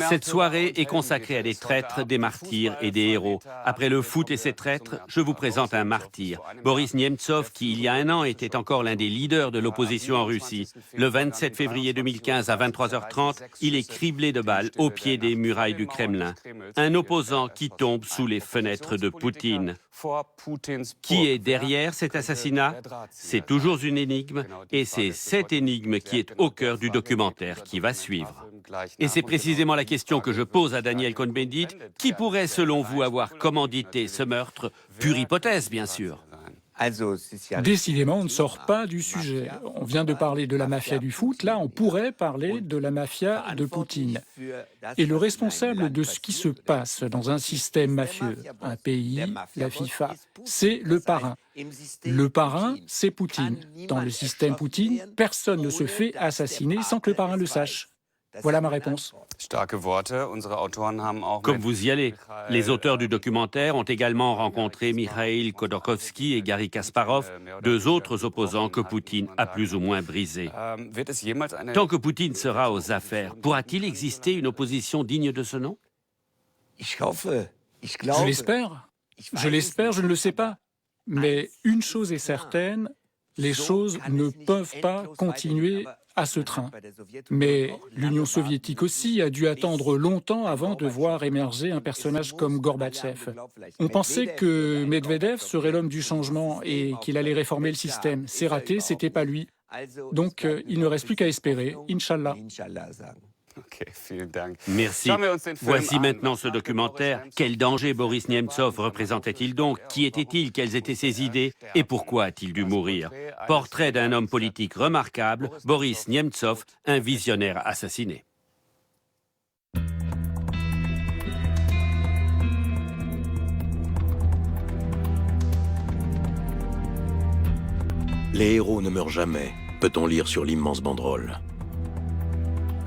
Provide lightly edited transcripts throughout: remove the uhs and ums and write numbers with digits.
Cette soirée est consacrée à des traîtres, des martyrs et des héros. Après le foot et ses traîtres, je vous présente un martyr, Boris Nemtsov, qui il y a un an était encore l'un des leaders de l'opposition en Russie. Le 27 février 2015 à 23h30, il est criblé de balles au pied des murailles du Kremlin. Un opposant qui tombe sous les fenêtres de Poutine. Qui est derrière cet assassinat? C'est toujours une énigme, et c'est cette énigme qui est au cœur du documentaire qui va suivre. Et c'est précisément la question que je pose à Daniel Cohn-Bendit. Qui pourrait, selon vous, avoir commandité ce meurtre? Pure hypothèse, bien sûr. Décidément, on ne sort pas du sujet. On vient de parler de la mafia du foot, là on pourrait parler de la mafia de Poutine. Et le responsable de ce qui se passe dans un système mafieux, un pays, la FIFA, c'est le parrain. Le parrain, c'est Poutine. Dans le système Poutine, personne ne se fait assassiner sans que le parrain le sache. Voilà ma réponse. Comme vous y allez, les auteurs du documentaire ont également rencontré Mikhail Khodorkovsky et Garry Kasparov, deux autres opposants que Poutine a plus ou moins brisés. Tant que Poutine sera aux affaires, pourra-t-il exister une opposition digne de ce nom? Je l'espère. Je l'espère, je ne le sais pas. Mais une chose est certaine, les choses ne peuvent pas continuer à ce train. Mais l'Union soviétique aussi a dû attendre longtemps avant de voir émerger un personnage comme Gorbatchev. On pensait que Medvedev serait l'homme du changement et qu'il allait réformer le système. C'est raté, c'était pas lui. Donc il ne reste plus qu'à espérer, Inch'Allah. Merci. Voici maintenant ce documentaire. Quel danger Boris Nemtsov représentait-il donc? Qui était-il? Quelles étaient ses idées? Et pourquoi a-t-il dû mourir? Portrait d'un homme politique remarquable, Boris Nemtsov, un visionnaire assassiné. Les héros ne meurent jamais, peut-on lire sur l'immense banderole.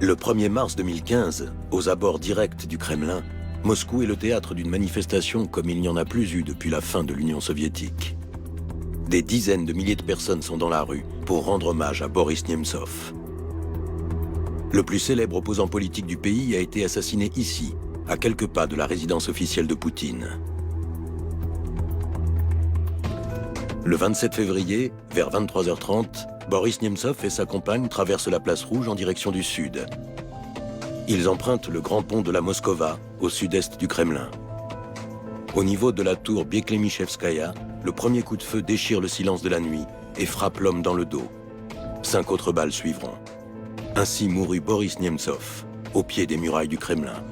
Le 1er mars 2015, aux abords directs du Kremlin, Moscou est le théâtre d'une manifestation comme il n'y en a plus eu depuis la fin de l'Union soviétique. Des dizaines de milliers de personnes sont dans la rue pour rendre hommage à Boris Nemtsov. Le plus célèbre opposant politique du pays a été assassiné ici, à quelques pas de la résidence officielle de Poutine. Le 27 février, vers 23h30, Boris Nemtsov et sa compagne traversent la place Rouge en direction du sud. Ils empruntent le grand pont de la Moskova, au sud-est du Kremlin. Au niveau de la tour Beklemishevskaya, le premier coup de feu déchire le silence de la nuit et frappe l'homme dans le dos. 5 autres balles suivront. Ainsi mourut Boris Nemtsov, au pied des murailles du Kremlin.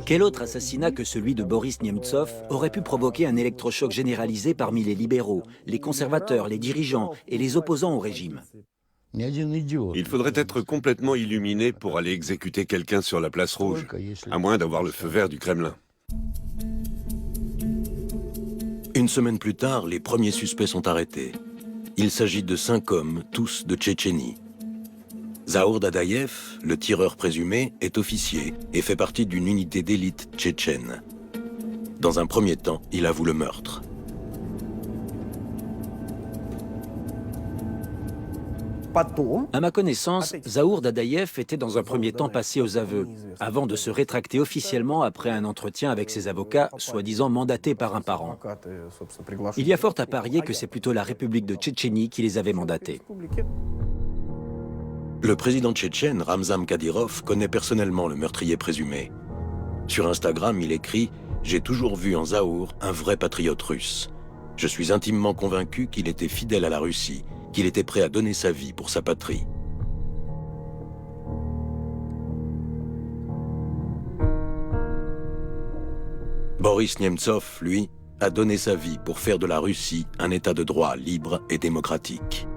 Quel autre assassinat que celui de Boris Nemtsov aurait pu provoquer un électrochoc généralisé parmi les libéraux, les conservateurs, les dirigeants et les opposants au régime? Il faudrait être complètement illuminé pour aller exécuter quelqu'un sur la place Rouge, à moins d'avoir le feu vert du Kremlin. Une semaine plus tard, les premiers suspects sont arrêtés. Il s'agit de 5 hommes, tous de Tchétchénie. Zahour Dadaïev, le tireur présumé, est officier et fait partie d'une unité d'élite tchétchène. Dans un premier temps, il avoue le meurtre. À ma connaissance, Zahour Dadaïev était dans un premier temps passé aux aveux, avant de se rétracter officiellement après un entretien avec ses avocats, soi-disant mandatés par un parent. Il y a fort à parier que c'est plutôt la République de Tchétchénie qui les avait mandatés. Le président tchétchène, Ramzan Kadyrov, connaît personnellement le meurtrier présumé. Sur Instagram, il écrit « J'ai toujours vu en Zahour un vrai patriote russe. Je suis intimement convaincu qu'il était fidèle à la Russie, qu'il était prêt à donner sa vie pour sa patrie. » Boris Nemtsov, lui, a donné sa vie pour faire de la Russie un État de droit libre et démocratique.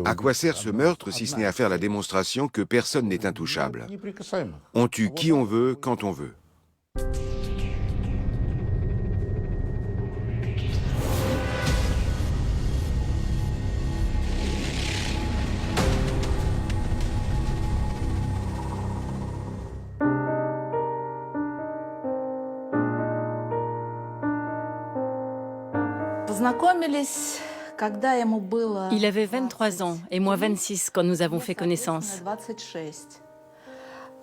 À quoi sert ce meurtre si ce n'est à faire la démonstration que personne n'est intouchable? On tue qui on veut, quand on veut. Il avait 23 ans et moi 26 quand nous avons fait connaissance.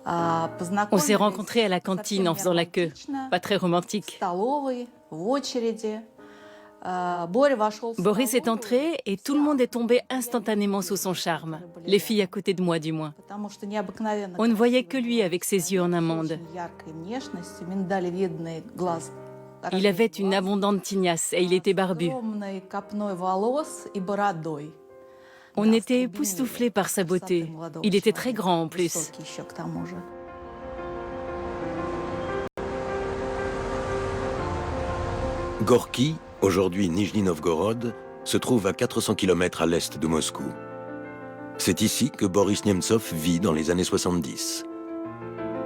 On s'est rencontrés à la cantine en faisant la queue. Pas très romantique. Boris est entré et tout le monde est tombé instantanément sous son charme. Les filles à côté de moi, du moins. On ne voyait que lui avec ses yeux en amande. Il avait une abondante tignasse et il était barbu. On était époustouflés par sa beauté. Il était très grand en plus. Gorki, aujourd'hui Nijni Novgorod, se trouve à 400 km à l'est de Moscou. C'est ici que Boris Nemtsov vit dans les années 70.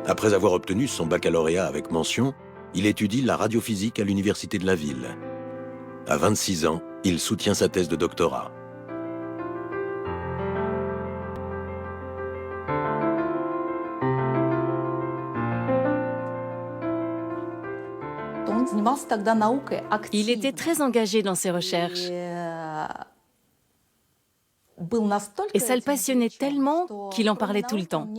Après avoir obtenu son baccalauréat avec mention, il étudie la radiophysique à l'université de la ville. À 26 ans, il soutient sa thèse de doctorat. Il était très engagé dans ses recherches. Et ça le passionnait tellement qu'il en parlait tout le temps.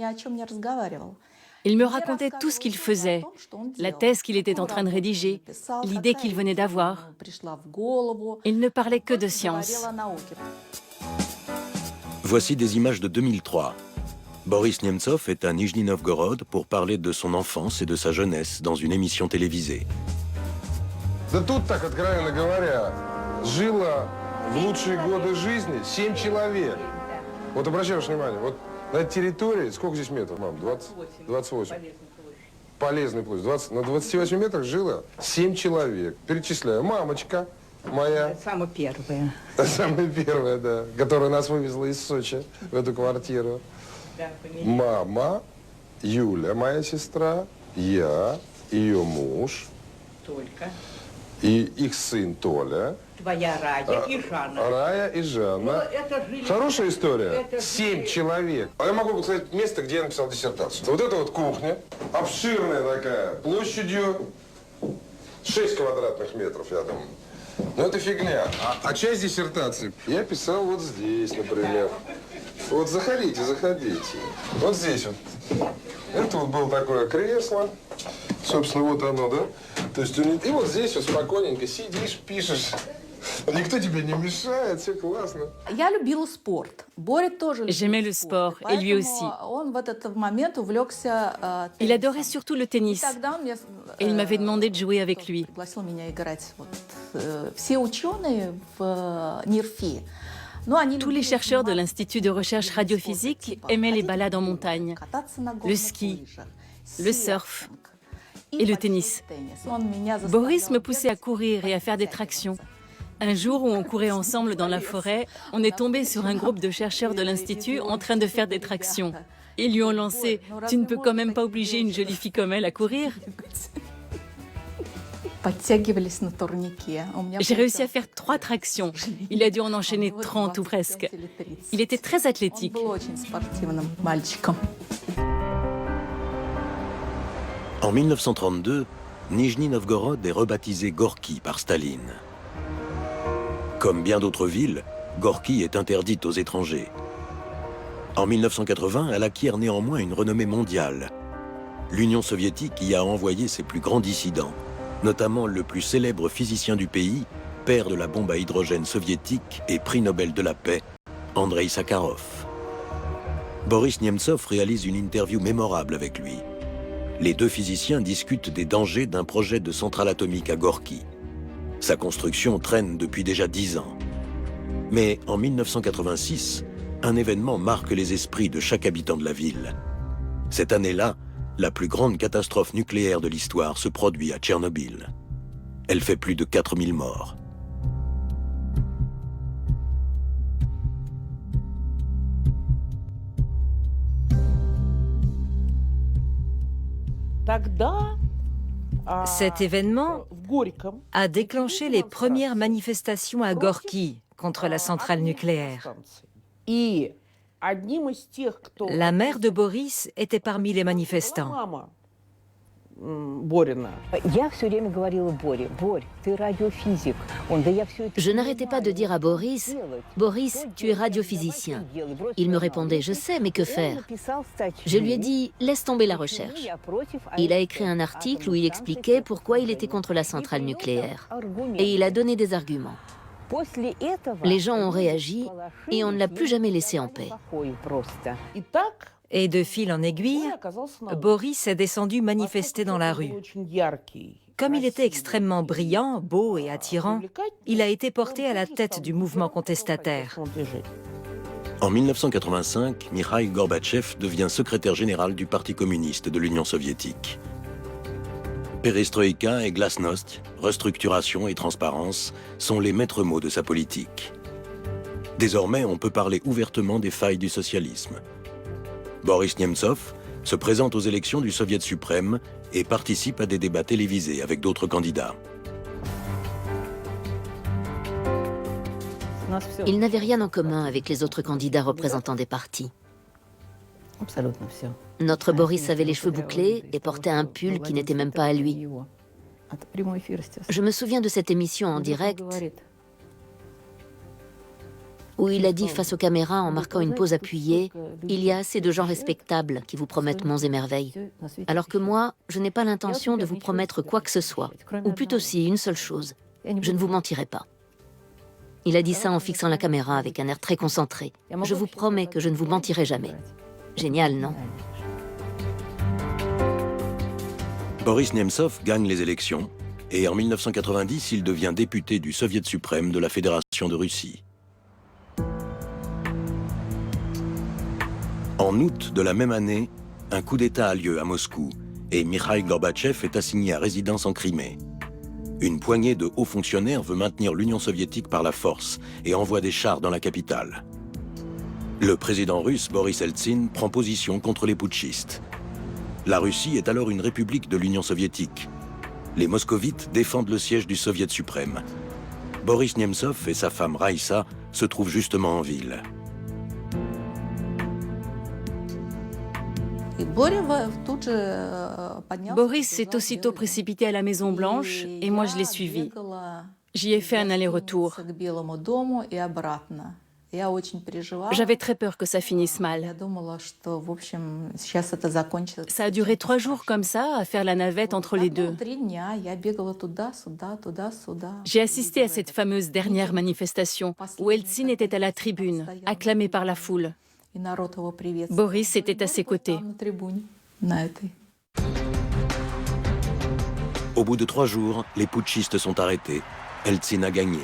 Il me racontait tout ce qu'il faisait, la thèse qu'il était en train de rédiger, l'idée qu'il venait d'avoir. Il ne parlait que de science. Voici des images de 2003. Boris Nemtsov est à Nijni Novgorod pour parler de son enfance et de sa jeunesse dans une émission télévisée. Да тут, так откровенно говоря, жило в лучшие годы жизни 7 человек. Вот обращаешь внимание, вот на этой территории, сколько здесь метров, мам? 20, 28. Полезной площадь. 20, на 28 метрах жило 7 человек. Перечисляю. Мамочка моя. Самая первая. Самая первая, да. Которая нас вывезла из Сочи в эту квартиру. Мама, Юля, моя сестра, я, ее муж. Только. И их сын Толя. Твоя Рая и Жанна. Рая и Жанна. Хорошая история. 7 человек. А я могу сказать место, где я написал диссертацию. Вот это вот кухня. Обширная такая. Площадью 6 квадратных метров, я думаю. Но это фигня. А часть диссертации я писал вот здесь, например. Вот заходите, заходите. Вот здесь вот. Это вот было такое кресло. Собственно, вот оно, да? То есть, и вот здесь вот спокойненько сидишь, пишешь. Никто тебе не мешает, все классно. J'aimais le sport, et lui aussi. Il adorait surtout le tennis. Et il m'avait demandé de jouer avec lui. Tous les chercheurs de l'Institut de recherche radiophysique aimaient les balades en montagne, le ski, le surf et le tennis. Boris me poussait à courir et à faire des tractions. Un jour où on courait ensemble dans la forêt, on est tombé sur un groupe de chercheurs de l'Institut en train de faire des tractions. Ils lui ont lancé « Tu ne peux quand même pas obliger une jolie fille comme elle à courir ?» J'ai réussi à faire 3 tractions. Il a dû en enchaîner 30 ou presque. Il était très athlétique. En 1932, Nijni Novgorod est rebaptisé Gorki par Staline. Comme bien d'autres villes, Gorki est interdite aux étrangers. En 1980, elle acquiert néanmoins une renommée mondiale. L'Union soviétique y a envoyé ses plus grands dissidents, notamment le plus célèbre physicien du pays, père de la bombe à hydrogène soviétique et prix Nobel de la paix, Andreï Sakharov. Boris Nemtsov réalise une interview mémorable avec lui. Les deux physiciens discutent des dangers d'un projet de centrale atomique à Gorki. Sa construction traîne depuis déjà 10 ans. Mais en 1986, un événement marque les esprits de chaque habitant de la ville. Cette année-là, la plus grande catastrophe nucléaire de l'histoire se produit à Tchernobyl. Elle fait plus de 4000 morts. Cet événement a déclenché les premières manifestations à Gorki contre la centrale nucléaire. La mère de Boris était parmi les manifestants. Je n'arrêtais pas de dire à Boris, « Boris, tu es radiophysicien. » Il me répondait, « Je sais, mais que faire ?» Je lui ai dit, « Laisse tomber la recherche. » Il a écrit un article où il expliquait pourquoi il était contre la centrale nucléaire. Et il a donné des arguments. Les gens ont réagi et on ne l'a plus jamais laissé en paix. Et de fil en aiguille, Boris est descendu manifester dans la rue. Comme il était extrêmement brillant, beau et attirant, il a été porté à la tête du mouvement contestataire. En 1985, Mikhaïl Gorbatchev devient secrétaire général du Parti communiste de l'Union soviétique. Perestroïka et glasnost, restructuration et transparence, sont les maîtres mots de sa politique. Désormais, on peut parler ouvertement des failles du socialisme. Boris Nemtsov se présente aux élections du Soviet suprême et participe à des débats télévisés avec d'autres candidats. Il n'avait rien en commun avec les autres candidats représentant des partis. Notre Boris avait les cheveux bouclés et portait un pull qui n'était même pas à lui. Je me souviens de cette émission en direct où il a dit face aux caméras en marquant une pose appuyée « Il y a assez de gens respectables qui vous promettent monts et merveilles. Alors que moi, je n'ai pas l'intention de vous promettre quoi que ce soit. Ou plutôt si, une seule chose. Je ne vous mentirai pas. » Il a dit ça en fixant la caméra avec un air très concentré. « Je vous promets que je ne vous mentirai jamais. » Génial, non? Boris Nemtsov gagne les élections et en 1990, il devient député du Soviet suprême de la Fédération de Russie. En août de la même année, un coup d'État a lieu à Moscou et Mikhaïl Gorbatchev est assigné à résidence en Crimée. Une poignée de hauts fonctionnaires veut maintenir l'Union soviétique par la force et envoie des chars dans la capitale. Le président russe Boris Eltsine prend position contre les putschistes. La Russie est alors une république de l'Union soviétique. Les moscovites défendent le siège du Soviet suprême. Boris Nemtsov et sa femme Raïssa se trouvent justement en ville. Boris s'est aussitôt précipité à la Maison-Blanche et moi je l'ai suivi. J'y ai fait un aller-retour. J'avais très peur que ça finisse mal. Ça a duré 3 jours comme ça, à faire la navette entre les deux. J'ai assisté à cette fameuse dernière manifestation où Eltsine était à la tribune, acclamé par la foule. Boris était à ses côtés. Au bout de 3 jours, les putschistes sont arrêtés. Eltsine a gagné.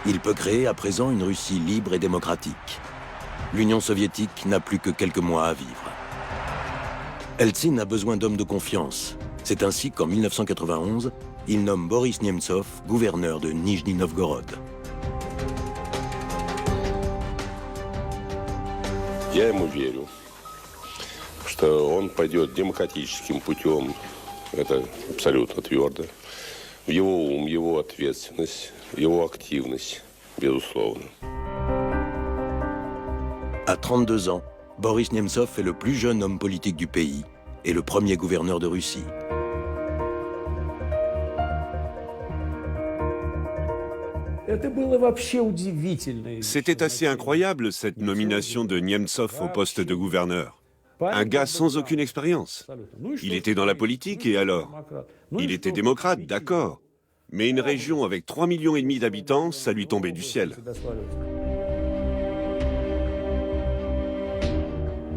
Il peut créer à présent une Russie libre et démocratique. L'Union soviétique n'a plus que quelques mois à vivre. Eltsine a besoin d'hommes de confiance. C'est ainsi qu'en 1991, il nomme Boris Nemtsov gouverneur de Nijni Novgorod. Я ему верю, что он пойдет демократическим путем, это абсолютно твердо. В его ум, его ответственность, его активность, безусловно. À 32 ans, Boris Nemtsov est le plus jeune homme politique du pays et le premier gouverneur de Russie. C'était assez incroyable, cette nomination de Nemtsov au poste de gouverneur. Un gars sans aucune expérience. Il était dans la politique et alors? Il était démocrate, d'accord. Mais une région avec 3,5 millions d'habitants, ça lui tombait du ciel.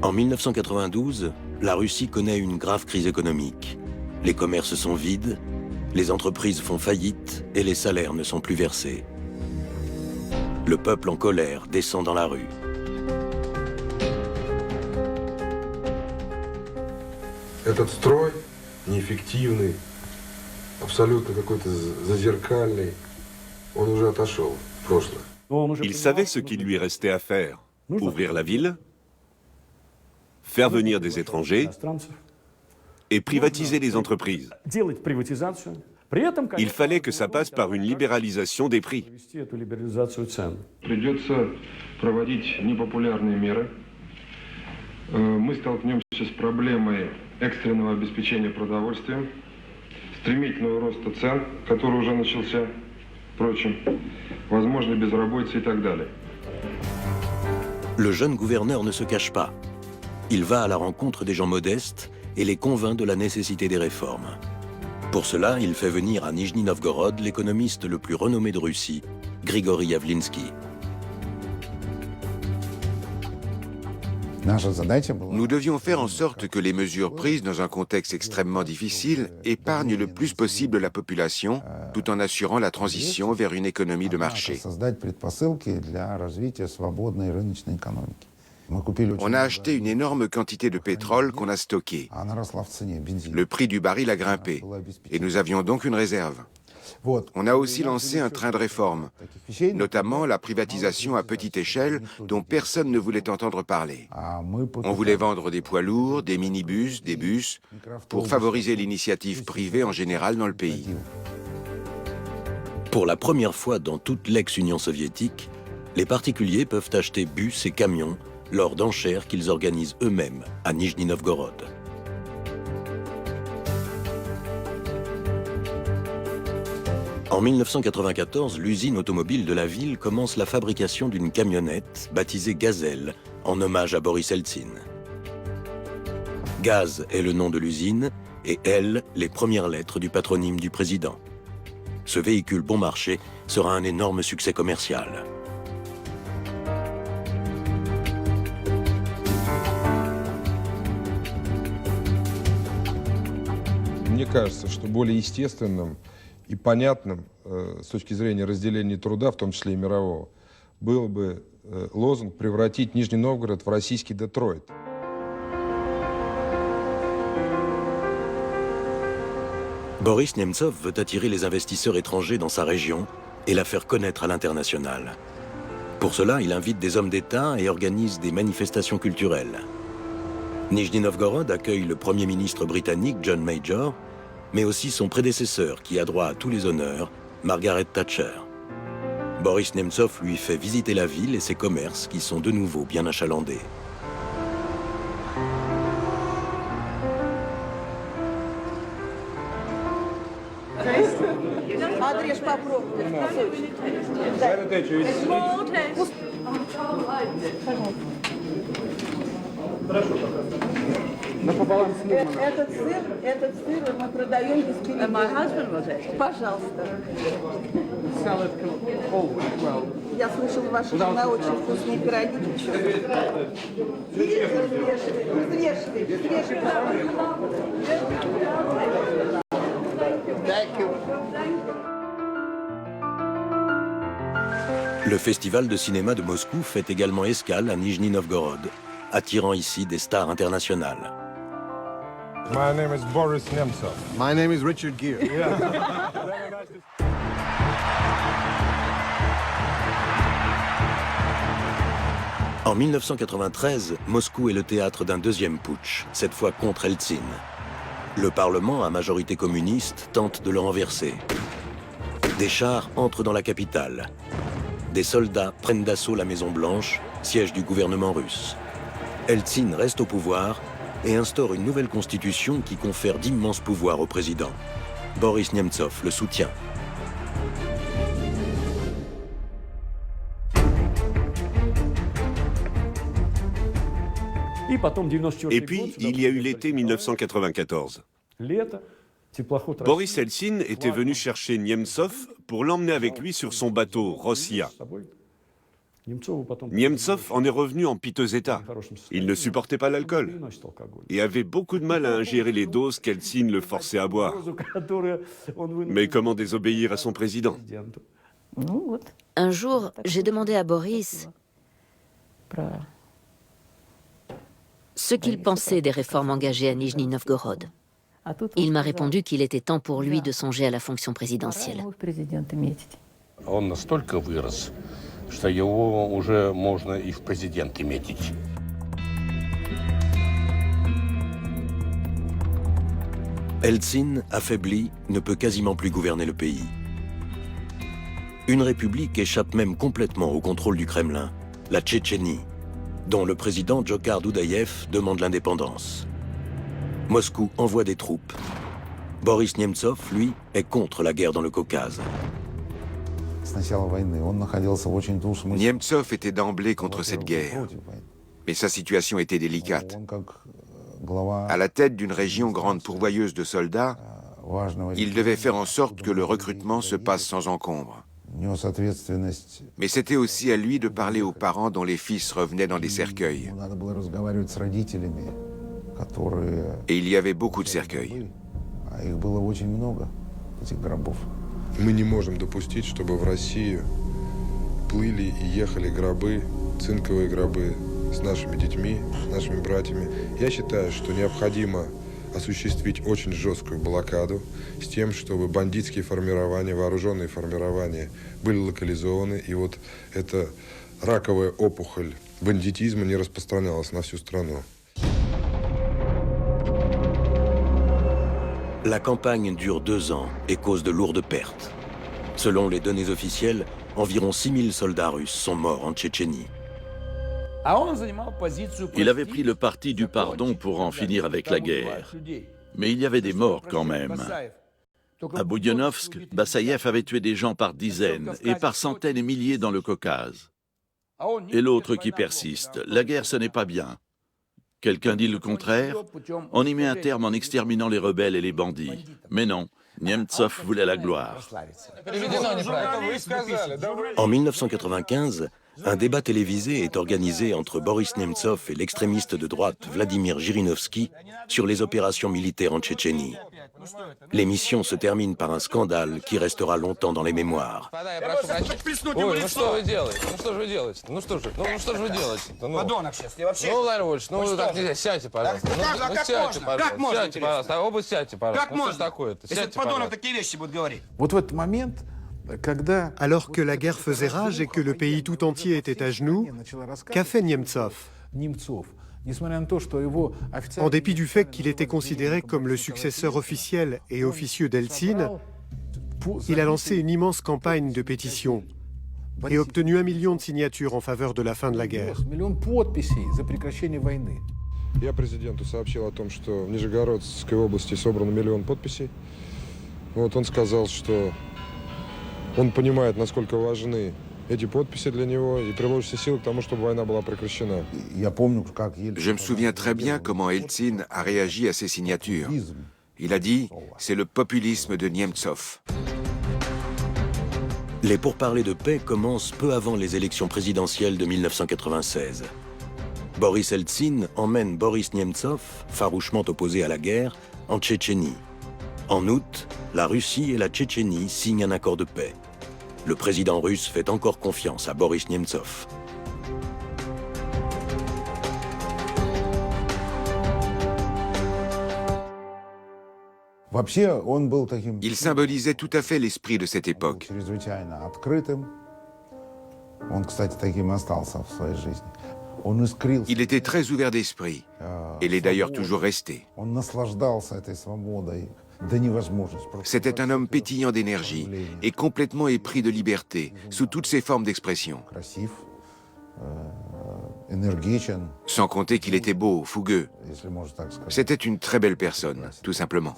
En 1992, la Russie connaît une grave crise économique. Les commerces sont vides, les entreprises font faillite et les salaires ne sont plus versés. Le peuple en colère descend dans la rue. Этот строй неэффективный, абсолютно какой-то зазеркальный, он уже отошел в прошлое. Il savait ce qu'il lui restait à faire. Ouvrir la ville, faire venir des étrangers et privatiser les entreprises. Il fallait que ça passe par une libéralisation des prix. Придется проводить непопулярные меры. Мы столкнемся с проблемой экстренного обеспечения продовольствием, стремительного роста цен, который уже начался, впрочем, возможной безработицы и так далее. Le jeune gouverneur ne se cache pas. Il va à la rencontre des gens modestes et les convainc de la nécessité des réformes. Pour cela, il fait venir à Nijni Novgorod l'économiste le plus renommé de Russie, Grigory Yavlinsky. Nous devions faire en sorte que les mesures prises dans un contexte extrêmement difficile épargnent le plus possible la population, tout en assurant la transition vers une économie de marché. On a acheté une énorme quantité de pétrole qu'on a stocké. Le prix du baril a grimpé et nous avions donc une réserve. On a aussi lancé un train de réforme, notamment la privatisation à petite échelle dont personne ne voulait entendre parler. On voulait vendre des poids lourds, des minibus, des bus, pour favoriser l'initiative privée en général dans le pays. Pour la première fois dans toute l'ex-Union soviétique, les particuliers peuvent acheter bus et camions lors d'enchères qu'ils organisent eux-mêmes à Nijni Novgorod. En 1994, l'usine automobile de la ville commence la fabrication d'une camionnette baptisée Gazelle, en hommage à Boris Eltsine. Gaz est le nom de l'usine et L, les premières lettres du patronyme du président. Ce véhicule bon marché sera un énorme succès commercial. Мне кажется, что более естественным и понятным с точки зрения разделения труда, в том числе и мирового, был бы лозунг «превратить Нижний Новгород в российский Детройт». Boris Nemtsov veut attirer les investisseurs étrangers dans sa région et la faire connaître à l'international. Pour cela, il invite des hommes d'État et organise des manifestations culturelles. Nijni Novgorod accueille le Premier ministre britannique John Major, mais aussi son prédécesseur qui a droit à tous les honneurs, Margaret Thatcher. Boris Nemtsov lui fait visiter la ville et ses commerces qui sont de nouveau bien achalandés. Этот сыр мы продаем без перебора. Пожалуйста. Я слышала, ваша жена очень вкусные пироги печет. Взвешивай. Le festival de cinéma de Moscou fait également escale à Nijni Novgorod, attirant ici des stars internationales. My name is Boris Nemtsov. My name is Richard Gere. En 1993, Moscou est le théâtre d'un deuxième putsch, cette fois contre Eltsine. Le Parlement, à majorité communiste, tente de le renverser. Des chars entrent dans la capitale. Des soldats prennent d'assaut la Maison-Blanche, siège du gouvernement russe. Eltsine reste au pouvoir et instaure une nouvelle constitution qui confère d'immenses pouvoirs au président. Boris Nemtsov le soutient. Et puis, il y a eu l'été 1994. Boris Eltsine était venu chercher Nemtsov pour l'emmener avec lui sur son bateau, Rossia. Nemtsov en est revenu en piteux état. Il ne supportait pas l'alcool et avait beaucoup de mal à ingérer les doses qu'Eltsine le forçait à boire. Mais comment désobéir à son président? Un jour, j'ai demandé à Boris ce qu'il pensait des réformes engagées à Nijni Novgorod. Il m'a répondu qu'il était temps pour lui de songer à la fonction présidentielle. Он настолько вырос, что его уже можно и в президенты метить. Eltsine, affaibli, ne peut quasiment plus gouverner le pays. Une république échappe même complètement au contrôle du Kremlin, la Tchétchénie, dont le président Djokhar Doudaïev demande l'indépendance. Moscou envoie des troupes. Boris Nemtsov, lui, est contre la guerre dans le Caucase. Nemtsov était d'emblée contre cette guerre, mais sa situation était délicate. À la tête d'une région grande pourvoyeuse de soldats, il devait faire en sorte que le recrutement se passe sans encombre. Mais c'était aussi à lui de parler aux parents dont les fils revenaient dans des cercueils. Et il y avait beaucoup de cercueils. Мы не можем допустить, чтобы в Россию плыли и ехали гробы, цинковые гробы с нашими детьми, нашими братьями. Я считаю, что необходимо осуществить очень жесткую блокаду с тем, чтобы бандитские формирования, вооруженные формирования были локализованы, и вот эта раковая опухоль бандитизма не распространялась на всю страну. La campagne dure 2 ans et cause de lourdes pertes. Selon les données officielles, environ 6000 soldats russes sont morts en Tchétchénie. Il avait pris le parti du pardon pour en finir avec la guerre. Mais il y avait des morts quand même. À Boudionovsk, Bassaïev avait tué des gens par dizaines et par centaines et milliers dans le Caucase. Et l'autre qui persiste, la guerre ce n'est pas bien. Quelqu'un dit le contraire, on y met un terme en exterminant les rebelles et les bandits. Mais non, Nemtsov voulait la gloire. En 1995, un débat télévisé est organisé entre Boris Nemtsov et l'extrémiste de droite Vladimir Zhirinovsky sur les opérations militaires en Tchétchénie. L'émission se termine par un scandale qui restera longtemps dans les mémoires. Alors que la guerre faisait rage et que le pays tout entier était à genoux, qu'a fait Nemtsov? En dépit du fait qu'il était considéré comme le successeur officiel et officieux d'Eltsine, il a lancé une immense campagne de pétitions et obtenu 1 million de signatures en faveur de la fin de la guerre. Я президенту сообщил о том, что в Нижегородской области собрано 1 миллион подписей. Вот он сказал, что он понимает, насколько важны эти подписи для него и приложит все силы к тому, чтобы война была прекращена. Je me souviens très bien comment Eltsine a réagi à ces signatures. Il a dit « c'est le populisme de Nemtsov ». Les pourparlers de paix commencent peu avant les élections présidentielles de 1996. Boris Eltsine emmène Boris Nemtsov, farouchement opposé à la guerre, en Tchétchénie. En août, la Russie et la Tchétchénie signent un accord de paix. Le président russe fait encore confiance à Boris Nemtsov. Il symbolisait tout à fait l'esprit de cette époque. Il était très ouvert d'esprit, et l'est d'ailleurs toujours resté. C'était un homme pétillant d'énergie et complètement épris de liberté, sous toutes ses formes d'expression. Sans compter qu'il était beau, fougueux. C'était une très belle personne, tout simplement.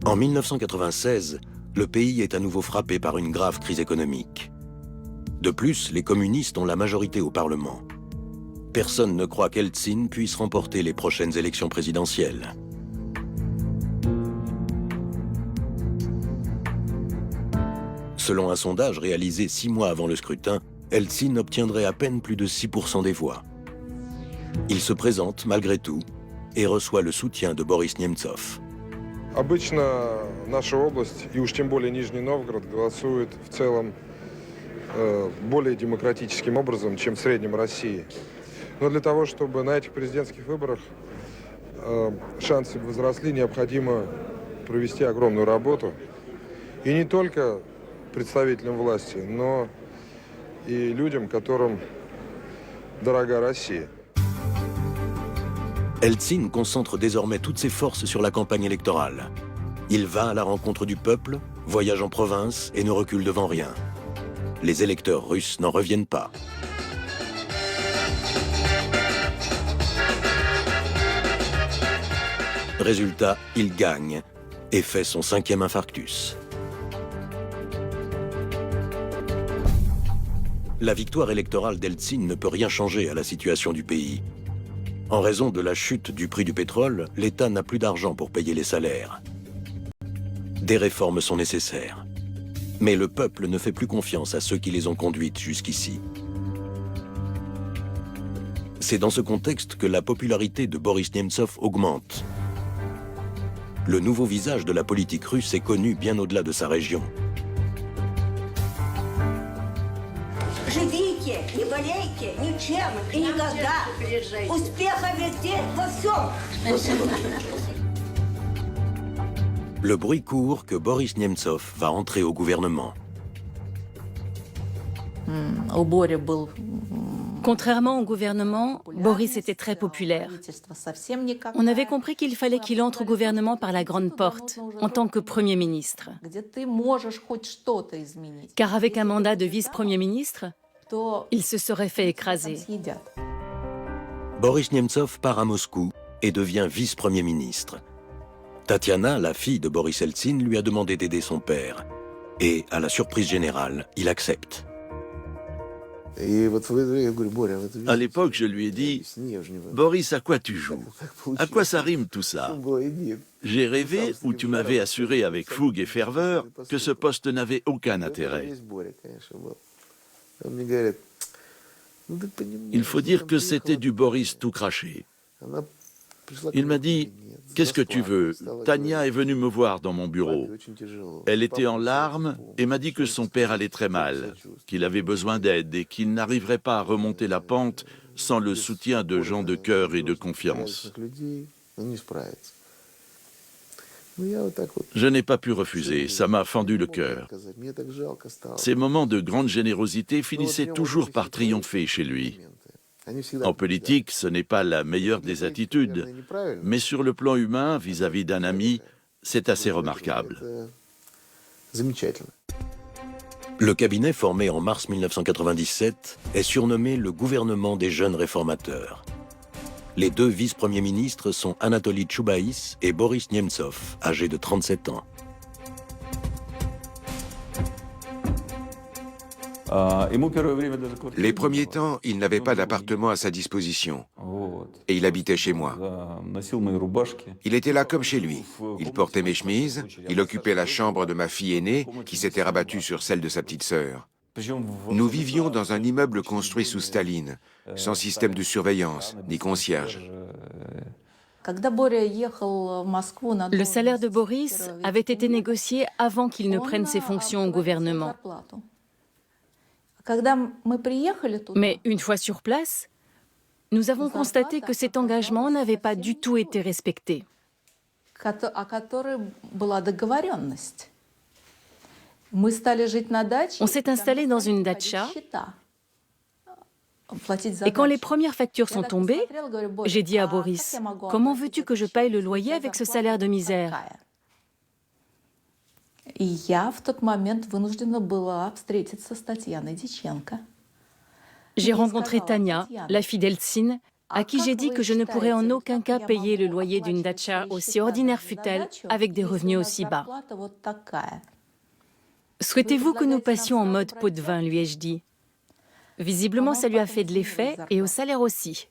En 1996, le pays est à nouveau frappé par une grave crise économique. De plus, les communistes ont la majorité au Parlement. Personne ne croit qu'Eltsine puisse remporter les prochaines élections présidentielles. Selon un sondage réalisé 6 mois avant le scrutin, Eltsine obtiendrait à peine plus de 6% des voix. Il se présente malgré tout et reçoit le soutien de Boris Nemtsov. Обычно наша область, и уж тем более Нижний Новгород, голосует в целом более демократическим образом, чем в среднем России. Но для того, чтобы на этих президентских выборах шансы возросли, необходимо провести огромную работу. И не только представителям власти, но и людям, которым дорога Россия. Eltsine concentre désormais toutes ses forces sur la campagne électorale. Il va à la rencontre du peuple, voyage en province et ne recule devant rien. Les électeurs russes n'en reviennent pas. résultat, il gagne et fait son 5e infarctus. La victoire électorale d'Eltsine ne peut rien changer à la situation du pays. En raison de la chute du prix du pétrole, l'État n'a plus d'argent pour payer les salaires. Des réformes sont nécessaires. Mais le peuple ne fait plus confiance à ceux qui les ont conduites jusqu'ici. C'est dans ce contexte que la popularité de Boris Nemtsov augmente. Le nouveau visage de la politique russe est connu bien au-delà de sa région. Живите, не болейте ничем и никогда. Успеха везде, во всем. Le bruit court que Boris Nemtsov va entrer au gouvernement. Contrairement au gouvernement, Boris était très populaire. On avait compris qu'il fallait qu'il entre au gouvernement par la grande porte, en tant que Premier ministre. Car avec un mandat de vice-premier ministre, il se serait fait écraser. Boris Nemtsov part à Moscou et devient vice-premier ministre. Tatiana, la fille de Boris Eltsine, lui a demandé d'aider son père. Et, à la surprise générale, il accepte. À l'époque, je lui ai dit « Boris, à quoi tu joues? À quoi ça rime tout ça? J'ai rêvé, ou tu m'avais assuré avec fougue et ferveur, que ce poste n'avait aucun intérêt. Il faut dire que c'était du Boris tout craché. Il m'a dit « Qu'est-ce que tu veux? Tania est venue me voir dans mon bureau. Elle était en larmes et m'a dit que son père allait très mal, qu'il avait besoin d'aide et qu'il n'arriverait pas à remonter la pente sans le soutien de gens de cœur et de confiance. » Je n'ai pas pu refuser, ça m'a fendu le cœur. Ces moments de grande générosité finissaient toujours par triompher chez lui. En politique, ce n'est pas la meilleure des attitudes, mais sur le plan humain, vis-à-vis d'un ami, c'est assez remarquable. Le cabinet formé en mars 1997 est surnommé le gouvernement des jeunes réformateurs. Les deux vice-premiers ministres sont Anatoly Choubaïs et Boris Nemtsov, âgés de 37 ans. Les premiers temps, il n'avait pas d'appartement à sa disposition. Et il habitait chez moi. Il était là comme chez lui. Il portait mes chemises, il occupait la chambre de ma fille aînée, qui s'était rabattue sur celle de sa petite sœur. Nous vivions dans un immeuble construit sous Staline, sans système de surveillance, ni concierge. Le salaire de Boris avait été négocié avant qu'il ne prenne ses fonctions au gouvernement. Mais une fois sur place, nous avons constaté que cet engagement n'avait pas du tout été respecté. On s'est installé dans une datcha et quand les premières factures sont tombées, j'ai dit à Boris, « Comment veux-tu que je paye le loyer avec ce salaire de misère ?» J'ai rencontré Tania, la fille d'Eltsine, à qui j'ai dit que je ne pourrais en aucun cas payer le loyer d'une datcha, aussi ordinaire fût-elle, avec des revenus aussi bas. « Souhaitez-vous que nous passions en mode pot de vin ?» lui ai-je dit. Visiblement, ça lui a fait de l'effet, et au salaire aussi.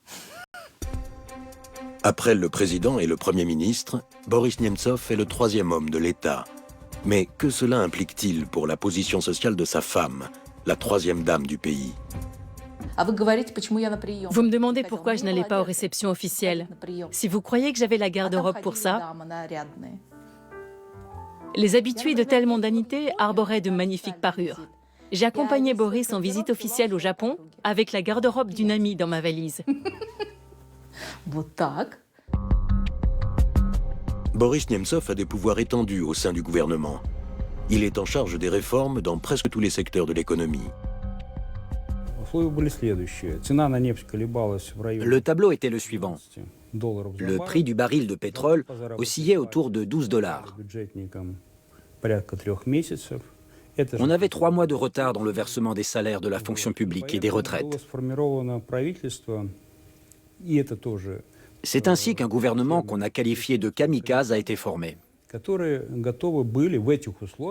Après le président et le premier ministre, Boris Nemtsov est le troisième homme de l'État. Mais que cela implique-t-il pour la position sociale de sa femme, la troisième dame du pays? Vous me demandez pourquoi je n'allais pas aux réceptions officielles. Si vous croyez que j'avais la garde-robe pour ça, les habitués de telle mondanité arboraient de magnifiques parures. J'ai accompagné Boris en visite officielle au Japon avec la garde-robe d'une amie dans ma valise. Boris Nemtsov a des pouvoirs étendus au sein du gouvernement. Il est en charge des réformes dans presque tous les secteurs de l'économie. Le tableau était le suivant. Le prix du baril de pétrole oscillait autour de $12. On avait 3 mois de retard dans le versement des salaires de la fonction publique et des retraites. C'est ainsi qu'un gouvernement qu'on a qualifié de kamikaze a été formé.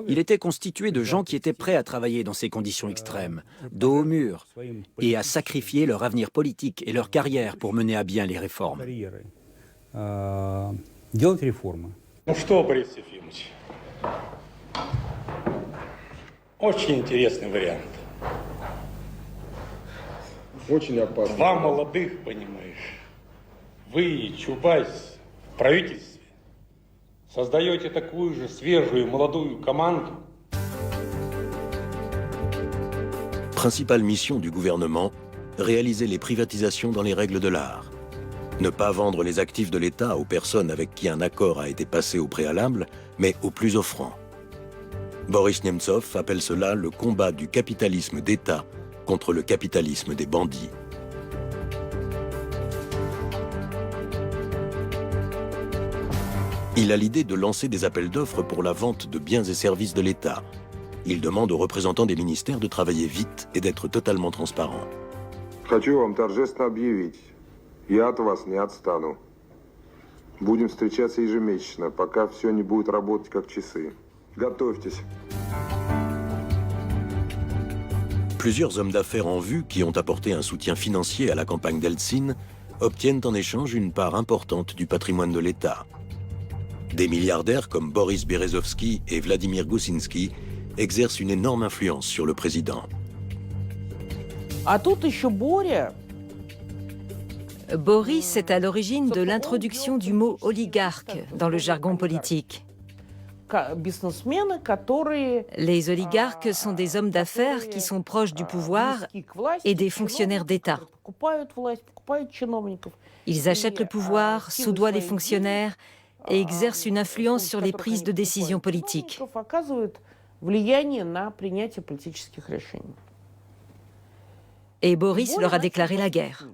Il était constitué de gens qui étaient prêts à travailler dans ces conditions extrêmes, dos au mur, et à sacrifier leur avenir politique et leur carrière pour mener à bien les réformes. Ну что, Борис Ефимович, очень интересный вариант. Очень опасно. Два молодых, понимаешь, вы и Чубайс в правительстве создаете такую же свежую молодую команду. Principale mission du gouvernement, réaliser les privatisations dans les règles de l'art. Ne pas vendre les actifs de l'État aux personnes avec qui un accord a été passé au préalable, mais aux plus offrants. Boris Nemtsov appelle cela le combat du capitalisme d'État contre le capitalisme des bandits. Il a l'idée de lancer des appels d'offres pour la vente de biens et services de l'État. Il demande aux représentants des ministères de travailler vite et d'être totalement transparents. Хочу вам торжественно объявить. Я от вас не отстану. Будем встречаться ежемесячно, пока все не будет работать как часы. Готовьтесь. Plusieurs hommes d'affaires en vue qui ont apporté un soutien financier à la campagne d'Eltsine obtiennent en échange une part importante du patrimoine de l'État. Des milliardaires comme Boris Berezovsky et Vladimir Gusinsky exercent une énorme influence sur le président. Boris est à l'origine de l'introduction du mot oligarque dans le jargon politique. Les oligarques sont des hommes d'affaires qui sont proches du pouvoir et des fonctionnaires d'État. Ils achètent le pouvoir, soudoient les fonctionnaires et exercent une influence sur les prises de décisions politiques. Et Boris leur a déclaré la guerre.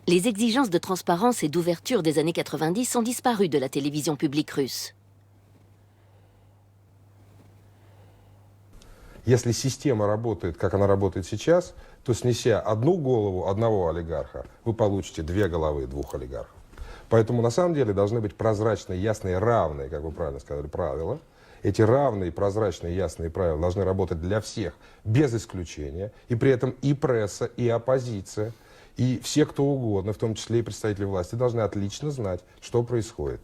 Les exigences de transparence et d'ouverture des années 90 ont disparu de la télévision publique russe. Если система работает, как она работает сейчас, то снеся одну голову одного олигарха, вы получите две головы двух олигархов. Поэтому на самом деле должны быть прозрачные, ясные, равные, как вы правильно сказали, правила. Эти равные, прозрачные, ясные правила должны работать для всех, без исключения. И при этом и пресса, и оппозиция, и все, кто угодно, в том числе и представители власти, должны отлично знать, что происходит.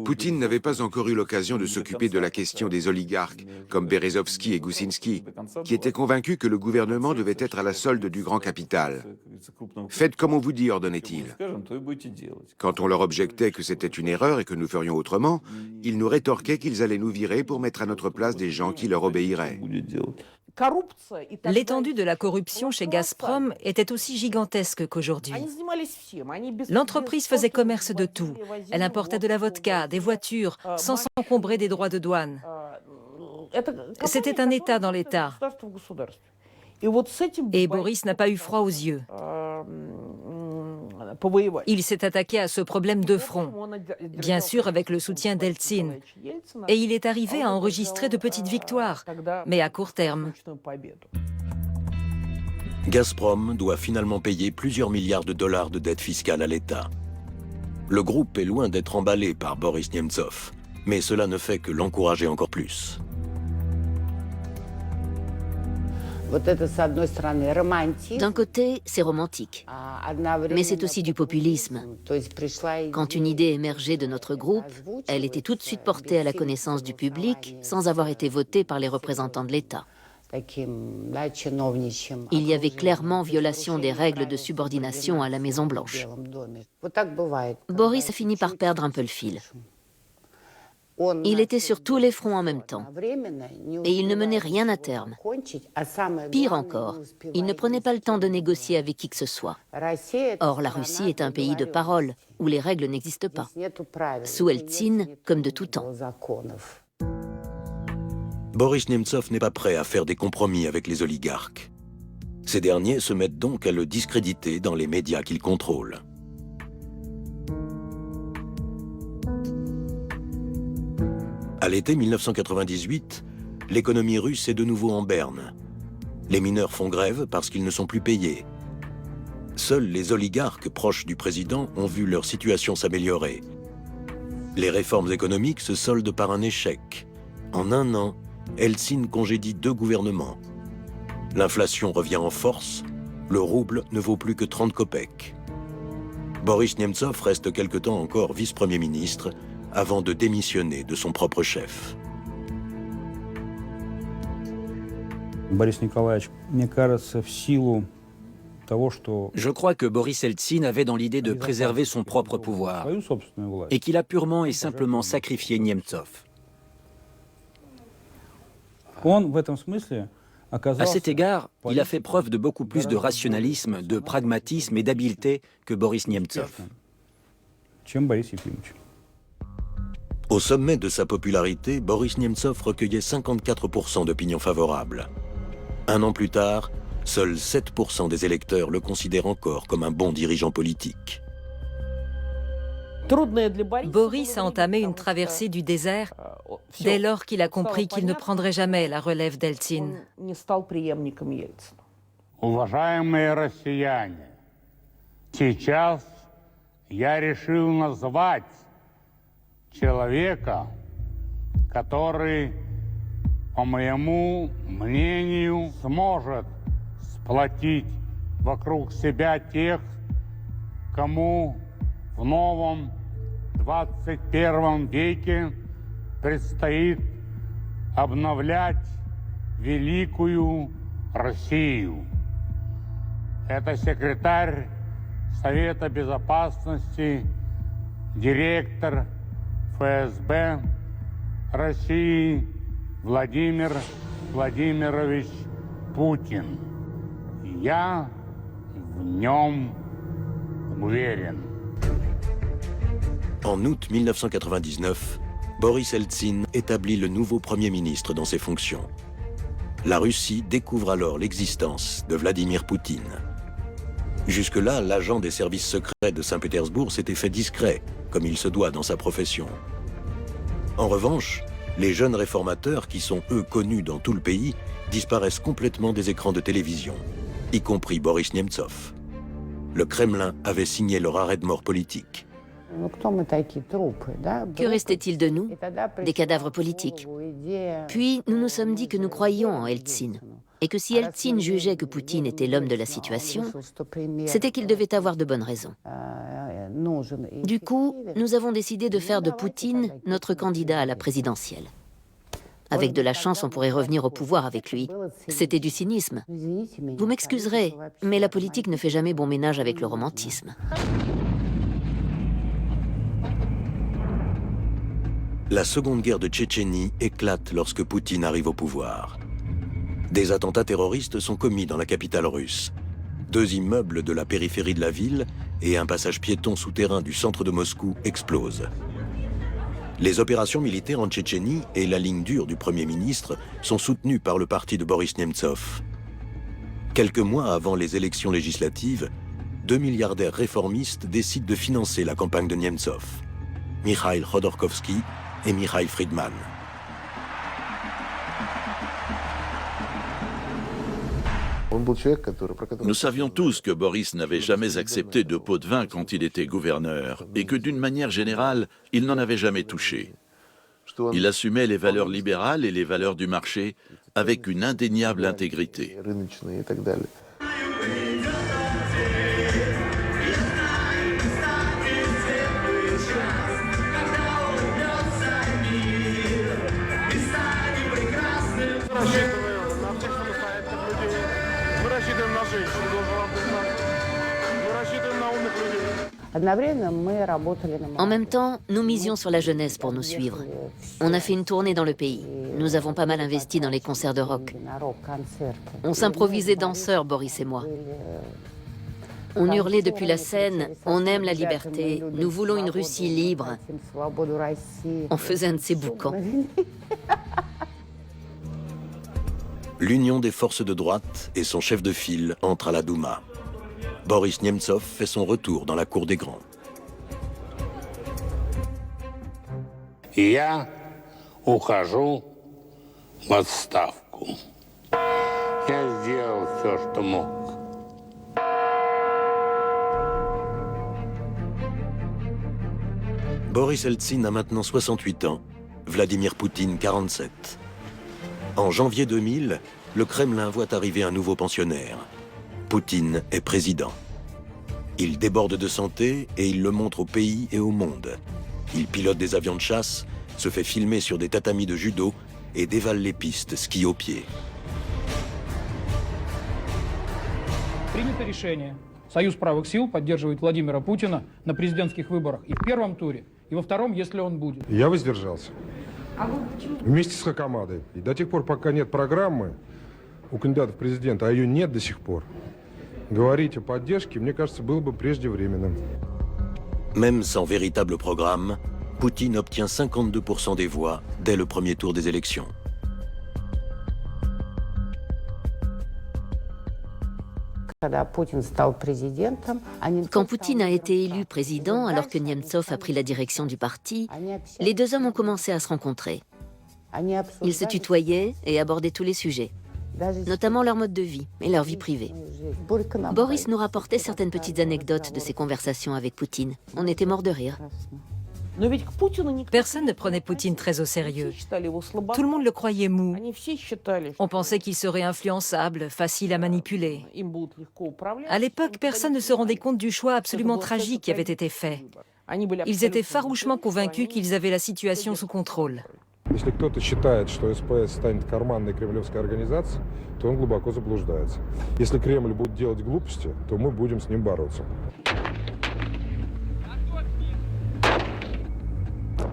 Poutine n'avait pas encore eu l'occasion de s'occuper de la question des oligarques, comme Berezovsky et Gusinsky, qui étaient convaincus que le gouvernement devait être à la solde du grand capital. « Faites comme on vous dit », ordonnait-il. Quand on leur objectait que c'était une erreur et que nous ferions autrement, ils nous rétorquaient qu'ils allaient nous virer pour mettre à notre place des gens qui leur obéiraient. L'étendue de la corruption chez Gazprom était aussi gigantesque qu'aujourd'hui. L'entreprise faisait commerce de tout. Elle importait de la vodka, des voitures, sans s'encombrer des droits de douane. C'était un État dans l'État. Et Boris n'a pas eu froid aux yeux. Il s'est attaqué à ce problème de front, bien sûr avec le soutien d'Eltsine. Et il est arrivé à enregistrer de petites victoires, mais à court terme. Gazprom doit finalement payer plusieurs milliards de dollars de dette fiscale à l'État. Le groupe est loin d'être emballé par Boris Nemtsov, mais cela ne fait que l'encourager encore plus. D'un côté, c'est romantique, mais c'est aussi du populisme. Quand une idée émergeait de notre groupe, elle était tout de suite portée à la connaissance du public sans avoir été votée par les représentants de l'État. Il y avait clairement violation des règles de subordination à la Maison-Blanche. Boris a fini par perdre un peu le fil. Il était sur tous les fronts en même temps, et il ne menait rien à terme. Pire encore, il ne prenait pas le temps de négocier avec qui que ce soit. Or, la Russie est un pays de parole, où les règles n'existent pas, sous Eltsine comme de tout temps. Boris Nemtsov n'est pas prêt à faire des compromis avec les oligarques. Ces derniers se mettent donc à le discréditer dans les médias qu'il contrôle. À l'été 1998, l'économie russe est de nouveau en berne. Les mineurs font grève parce qu'ils ne sont plus payés. Seuls les oligarques proches du président ont vu leur situation s'améliorer. Les réformes économiques se soldent par un échec. En un an, Eltsine congédie 2 gouvernements. L'inflation revient en force, le rouble ne vaut plus que 30 kopecks. Boris Nemtsov reste quelque temps encore vice-premier ministre avant de démissionner de son propre chef. Je crois que Boris Eltsine avait dans l'idée de préserver son propre pouvoir et qu'il a purement et simplement sacrifié Nemtsov. À cet égard, il a fait preuve de beaucoup plus de rationalisme, de pragmatisme et d'habileté que Boris Nemtsov. Au sommet de sa popularité, Boris Nemtsov recueillait 54% d'opinion favorable. Un an plus tard, seuls 7% des électeurs le considèrent encore comme un bon dirigeant politique. Boris a entamé une traversée du désert dès lors qu'il a compris qu'il ne prendrait jamais la relève d'Eltsine. Уважаемые россияне, сейчас я решил назвать человека, который, по моему мнению, сможет сплотить вокруг себя тех, кому в новом 21 веке предстоит обновлять великую Россию. Это секретарь Совета Безопасности, директор ФСБ России Владимир Владимирович Путин. Я в нем уверен. En août 1999, Boris Eltsine établit le nouveau Premier ministre dans ses fonctions. La Russie découvre alors l'existence de Vladimir Poutine. Jusque-là, l'agent des services secrets de Saint-Pétersbourg s'était fait discret, comme il se doit dans sa profession. En revanche, les jeunes réformateurs, qui sont eux connus dans tout le pays, disparaissent complètement des écrans de télévision, y compris Boris Nemtsov. Le Kremlin avait signé leur arrêt de mort politique. Que restait-il de nous? Des cadavres politiques. Puis nous nous sommes dit que nous croyions en Eltsine, et que si Eltsine jugeait que Poutine était l'homme de la situation, c'était qu'il devait avoir de bonnes raisons. Du coup, nous avons décidé de faire de Poutine notre candidat à la présidentielle. Avec de la chance, on pourrait revenir au pouvoir avec lui. C'était du cynisme. Vous m'excuserez, mais la politique ne fait jamais bon ménage avec le romantisme. La seconde guerre de Tchétchénie éclate lorsque Poutine arrive au pouvoir. Des attentats terroristes sont commis dans la capitale russe. 2 immeubles de la périphérie de la ville et un passage piéton souterrain du centre de Moscou explosent. Les opérations militaires en Tchétchénie et la ligne dure du Premier ministre sont soutenues par le parti de Boris Nemtsov. Quelques mois avant les élections législatives, 2 milliardaires réformistes décident de financer la campagne de Nemtsov. Mikhail Khodorkovsky et Mikhail Friedman. Nous savions tous que Boris n'avait jamais accepté de pot de vin quand il était gouverneur et que d'une manière générale, il n'en avait jamais touché. Il assumait les valeurs libérales et les valeurs du marché avec une indéniable intégrité. En même temps, nous misions sur la jeunesse pour nous suivre. On a fait une tournée dans le pays. Nous avons pas mal investi dans les concerts de rock. On s'improvisait danseurs, Boris et moi. On hurlait depuis la scène, on aime la liberté, nous voulons une Russie libre. On faisait un de ces boucans. L'Union des forces de droite et son chef de file entrent à la Douma. Boris Nemtsov fait son retour dans la cour des grands. Я ухожу в отставку. Я сделал все, что мог. Boris Eltsine a maintenant 68 ans, Vladimir Poutine 47. En janvier 2000, le Kremlin voit arriver un nouveau pensionnaire. Poutine est président. Il déborde de santé et il le montre au pays et au monde. Il pilote des avions de chasse, se fait filmer sur des tatamis de judo et dévale les pistes ski au pied. Принято решение. Союз правых сил поддерживает Владимира Путина на президентских выборах и в первом туре, и во втором, если он будет. Я воздержался. А вы почему? Вместе с Хакамадой. И до тех пор, пока нет программы у кандидатов в президента, а ее нет до сих пор, говорить о поддержке, мне кажется, было бы преждевременным. Même sans véritable programme, Poutine obtient 52% des voix dès le premier tour des élections. Quand Poutine a été élu président, alors que Nemtsov a pris la direction du parti, les deux hommes ont commencé à se rencontrer. Ils se tutoyaient et abordaient tous les sujets, notamment leur mode de vie et leur vie privée. Boris nous rapportait certaines petites anecdotes de ses conversations avec Poutine. On était morts de rire. Personne ne prenait Poutine très au sérieux. Tout le monde le croyait mou. On pensait qu'il serait influençable, facile à manipuler. À l'époque, personne ne se rendait compte du choix absolument tragique qui avait été fait. Ils étaient farouchement convaincus qu'ils avaient la situation sous contrôle. Если кто-то считает, что СПС станет карманной кремлевской организацией, то он глубоко заблуждается. Если Кремль будет делать глупости, то мы будем с ним бороться.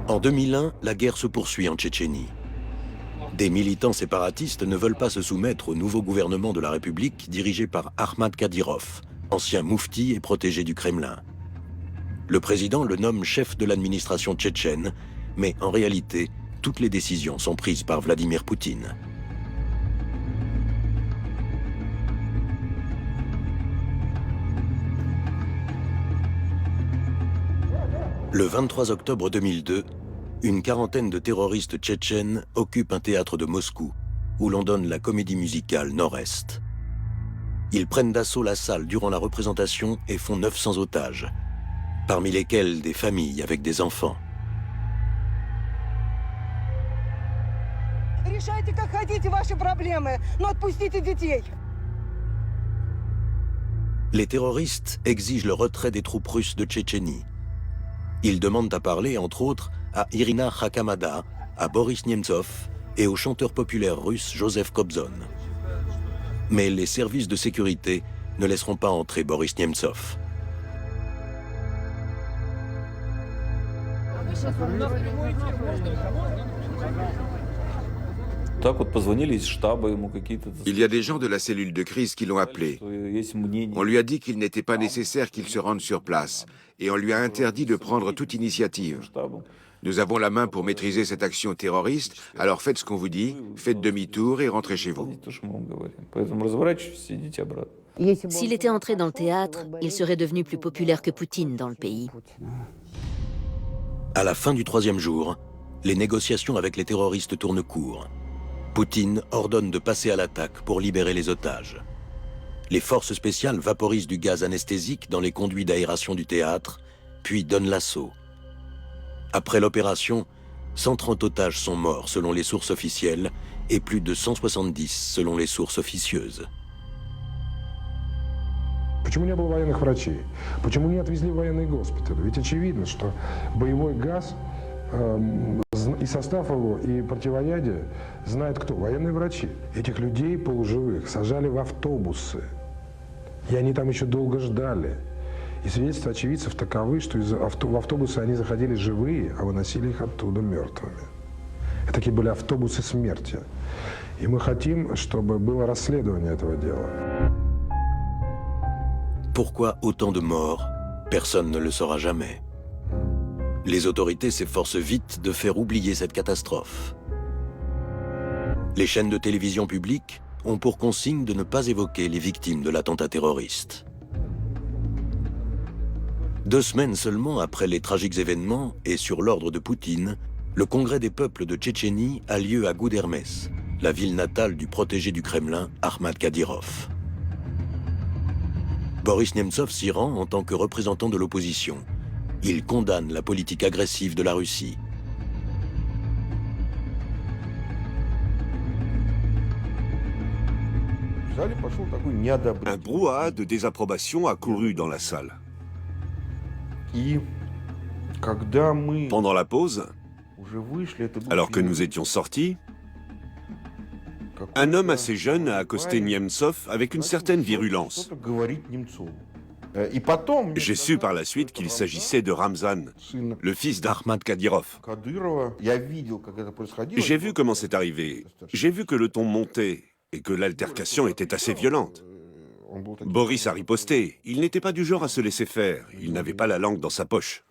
En 2001, la guerre se poursuit en Tchétchénie. Des militants séparatistes ne veulent pas se soumettre au nouveau gouvernement de la République dirigé par Ahmad Kadyrov, ancien moufti et protégé du Kremlin. Le président le nomme chef de l'administration tchétchène, mais en réalité, toutes les décisions sont prises par Vladimir Poutine. Le 23 octobre 2002, une quarantaine de terroristes tchétchènes occupent un théâtre de Moscou, où l'on donne la comédie musicale Nord-Est. Ils prennent d'assaut la salle durant la représentation et font 900 otages, parmi lesquels des familles avec des enfants. Решайте, как хотите, ваши проблемы, но отпустите детей. Les terroristes exigent le retrait des troupes russes de Tchétchénie. Ils demandent à parler, entre autres, à Irina Khakamada, à Boris Nemtsov et au chanteur populaire russe Joseph Kobzon. Mais les services de sécurité ne laisseront pas entrer Boris Nemtsov. Il y a des gens de la cellule de crise qui l'ont appelé. On lui a dit qu'il n'était pas nécessaire qu'il se rende sur place et on lui a interdit de prendre toute initiative. Nous avons la main pour maîtriser cette action terroriste, alors faites ce qu'on vous dit, faites demi-tour et rentrez chez vous. S'il était entré dans le théâtre, il serait devenu plus populaire que Poutine dans le pays. À la fin du troisième jour, les négociations avec les terroristes tournent court. Poutine ordonne de passer à l'attaque pour libérer les otages. Les forces spéciales vaporisent du gaz anesthésique dans les conduits d'aération du théâtre, puis donnent l'assaut. Après l'opération, 130 otages sont morts selon les sources officielles et plus de 170 selon les sources officieuses. Почему не было военных врачей? Почему не отвезли в военный госпиталь? Ведь очевидно, что боевой газ и состав его, и противоядие знают кто? Военные врачи. Этих людей полуживых сажали в автобусы. И они там еще долго ждали. И свидетельства очевидцев таковы, что в автобусы они заходили живые, а выносили их оттуда мертвыми. Это такие были автобусы смерти. И мы хотим, чтобы было расследование этого дела. Pourquoi autant de morts? Personne ne le saura jamais. Les autorités s'efforcent vite de faire oublier cette catastrophe. Les chaînes de télévision publiques ont pour consigne de ne pas évoquer les victimes de l'attentat terroriste. 2 semaines seulement après les tragiques événements et sur l'ordre de Poutine, le Congrès des peuples de Tchétchénie a lieu à Goudermès, la ville natale du protégé du Kremlin, Ahmad Kadyrov. Boris Nemtsov s'y rend en tant que représentant de l'opposition. Il condamne la politique agressive de la Russie. Un brouhaha de désapprobation a couru dans la salle. Pendant la pause, alors que nous étions sortis, un homme assez jeune a accosté Nemtsov avec une certaine virulence. J'ai su par la suite qu'il s'agissait de Ramzan, le fils d'Ahmad Kadyrov. J'ai vu comment c'est arrivé. J'ai vu que le ton montait et que l'altercation était assez violente. Boris a riposté. Il n'était pas du genre à se laisser faire. Il n'avait pas la langue dans sa poche.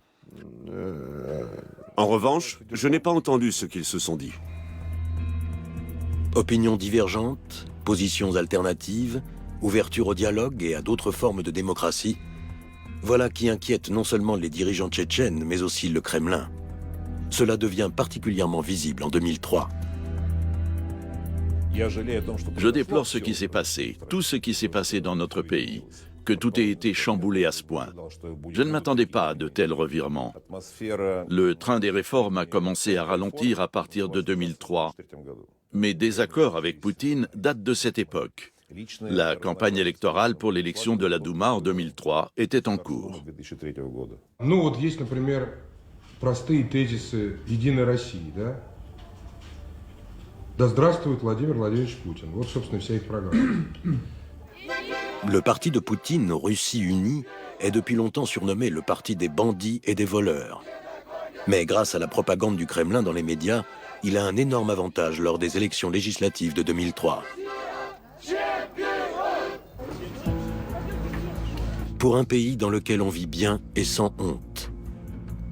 En revanche, je n'ai pas entendu ce qu'ils se sont dit. Opinions divergentes, positions alternatives, ouverture au dialogue et à d'autres formes de démocratie, voilà qui inquiète non seulement les dirigeants tchétchènes, mais aussi le Kremlin. Cela devient particulièrement visible en 2003. Je déplore ce qui s'est passé, tout ce qui s'est passé dans notre pays, que tout ait été chamboulé à ce point. Je ne m'attendais pas à de tels revirements. Le train des réformes a commencé à ralentir à partir de 2003. Mes désaccords avec Poutine datent de cette époque. La campagne électorale pour l'élection de la Douma en 2003 était en cours. Ну вот есть, например, простые тезисы Единой России, да? Да здравствует Владимир Владимирович Путин. Вот, собственно, вся их программа. Le parti de Poutine, Russie unie, est depuis longtemps surnommé le parti des bandits et des voleurs. Mais grâce à la propagande du Kremlin dans les médias, il a un énorme avantage lors des élections législatives de 2003. Pour un pays dans lequel on vit bien et sans honte.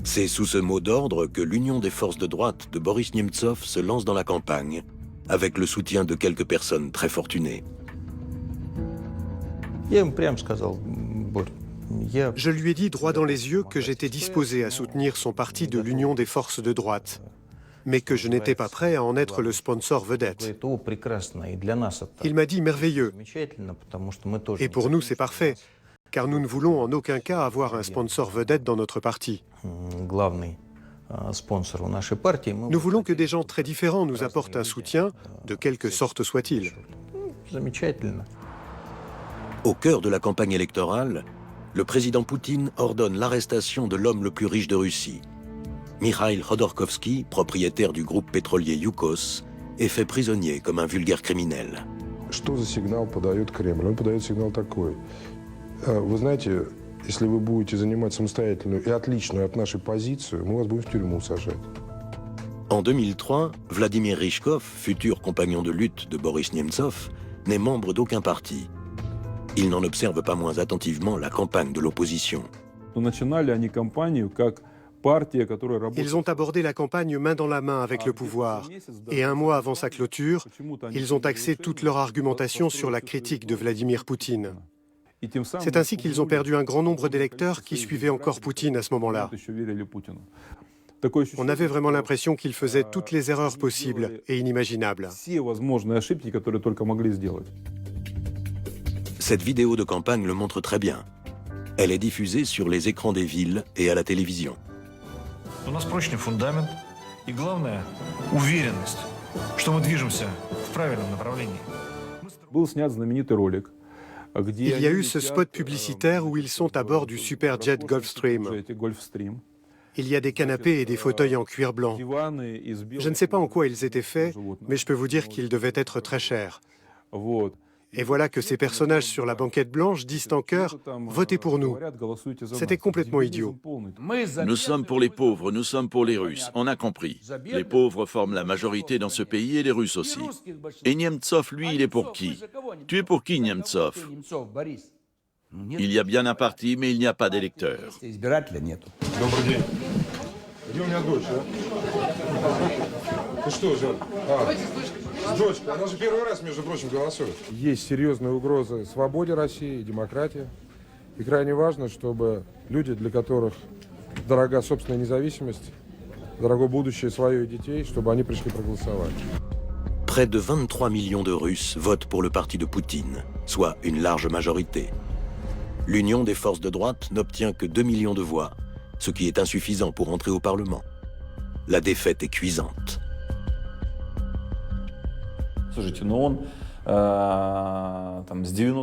C'est sous ce mot d'ordre que l'Union des forces de droite de Boris Nemtsov se lance dans la campagne, avec le soutien de quelques personnes très fortunées. Je lui ai dit droit dans les yeux que j'étais disposé à soutenir son parti de l'Union des forces de droite, mais que je n'étais pas prêt à en être le sponsor vedette. Il m'a dit merveilleux. Et pour nous, c'est parfait, car nous ne voulons en aucun cas avoir un sponsor vedette dans notre parti. Nous voulons que des gens très différents nous apportent un soutien, de quelque sorte soit-il. Au cœur de la campagne électorale, le président Poutine ordonne l'arrestation de l'homme le plus riche de Russie. Mikhail Khodorkovsky, propriétaire du groupe pétrolier Yukos, est fait prisonnier comme un vulgaire criminel. Что за сигнал подает Кремль? Он подает сигнал такой. Вы знаете, если вы будете занимать самостоятельную и отличную от нашей позицию, мы вас будем в тюрьму сажать. En 2003, Vladimir Ryzhkov, futur compagnon de lutte de Boris Nemtsov, n'est membre d'aucun parti. Il n'en observe pas moins attentivement la campagne de l'opposition. Ils ont abordé la campagne main dans la main avec le pouvoir. Et un mois avant sa clôture, ils ont axé toute leur argumentation sur la critique de Vladimir Poutine. C'est ainsi qu'ils ont perdu un grand nombre d'électeurs qui suivaient encore Poutine à ce moment-là. On avait vraiment l'impression qu'ils faisaient toutes les erreurs possibles et inimaginables. Cette vidéo de campagne le montre très bien. Elle est diffusée sur les écrans des villes et à la télévision. У нас прочный фундамент и, главное, уверенность, что мы движемся в правильном направлении. Il y a eu ce spot publicitaire où ils sont à bord du superjet Gulfstream. Il y a des canapés et des fauteuils en cuir blanc. Je ne sais pas en quoi ils étaient faits, mais je peux vous dire qu'ils devaient être très chers. Et voilà que ces personnages sur la banquette blanche disent en chœur « Votez pour nous ». C'était complètement idiot. Nous sommes pour les pauvres, nous sommes pour les Russes, on a compris. Les pauvres forment la majorité dans ce pays et les Russes aussi. Et Nemtsov, lui, il est pour qui? Tu es pour qui, Nemtsov? Il y a bien un parti, mais il n'y a pas d'électeurs. Дочка, она же первый раз, между прочим, голосует. Есть серьезная угроза свободе России, демократии. И крайне важно, чтобы люди, для которых дорога собственная независимость, дорого будущее свое и детей, чтобы они пришли проголосовать. Près de 23 millions de Russes votent pour le parti de Poutine, soit une large majorité. L'Union des forces de droite n'obtient que 2 millions de voix ce qui est insuffisant pour entrer au Parlement. La défaite est cuisante.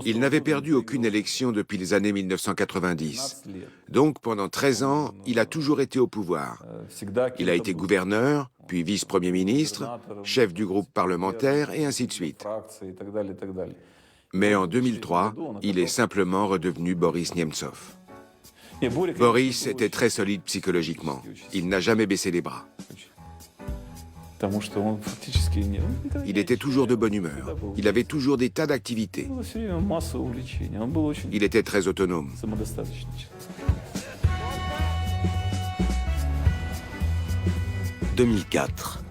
Il n'avait perdu aucune élection depuis les années 1990. Donc, pendant 13 ans, il a toujours été au pouvoir. Il a été gouverneur, puis vice-premier ministre, chef du groupe parlementaire, et ainsi de suite. Mais en 2003, il est simplement redevenu Boris Nemtsov. Boris était très solide psychologiquement. Il n'a jamais baissé les bras. Il était toujours de bonne humeur. Il avait toujours des tas d'activités. Il était très autonome. « 2004.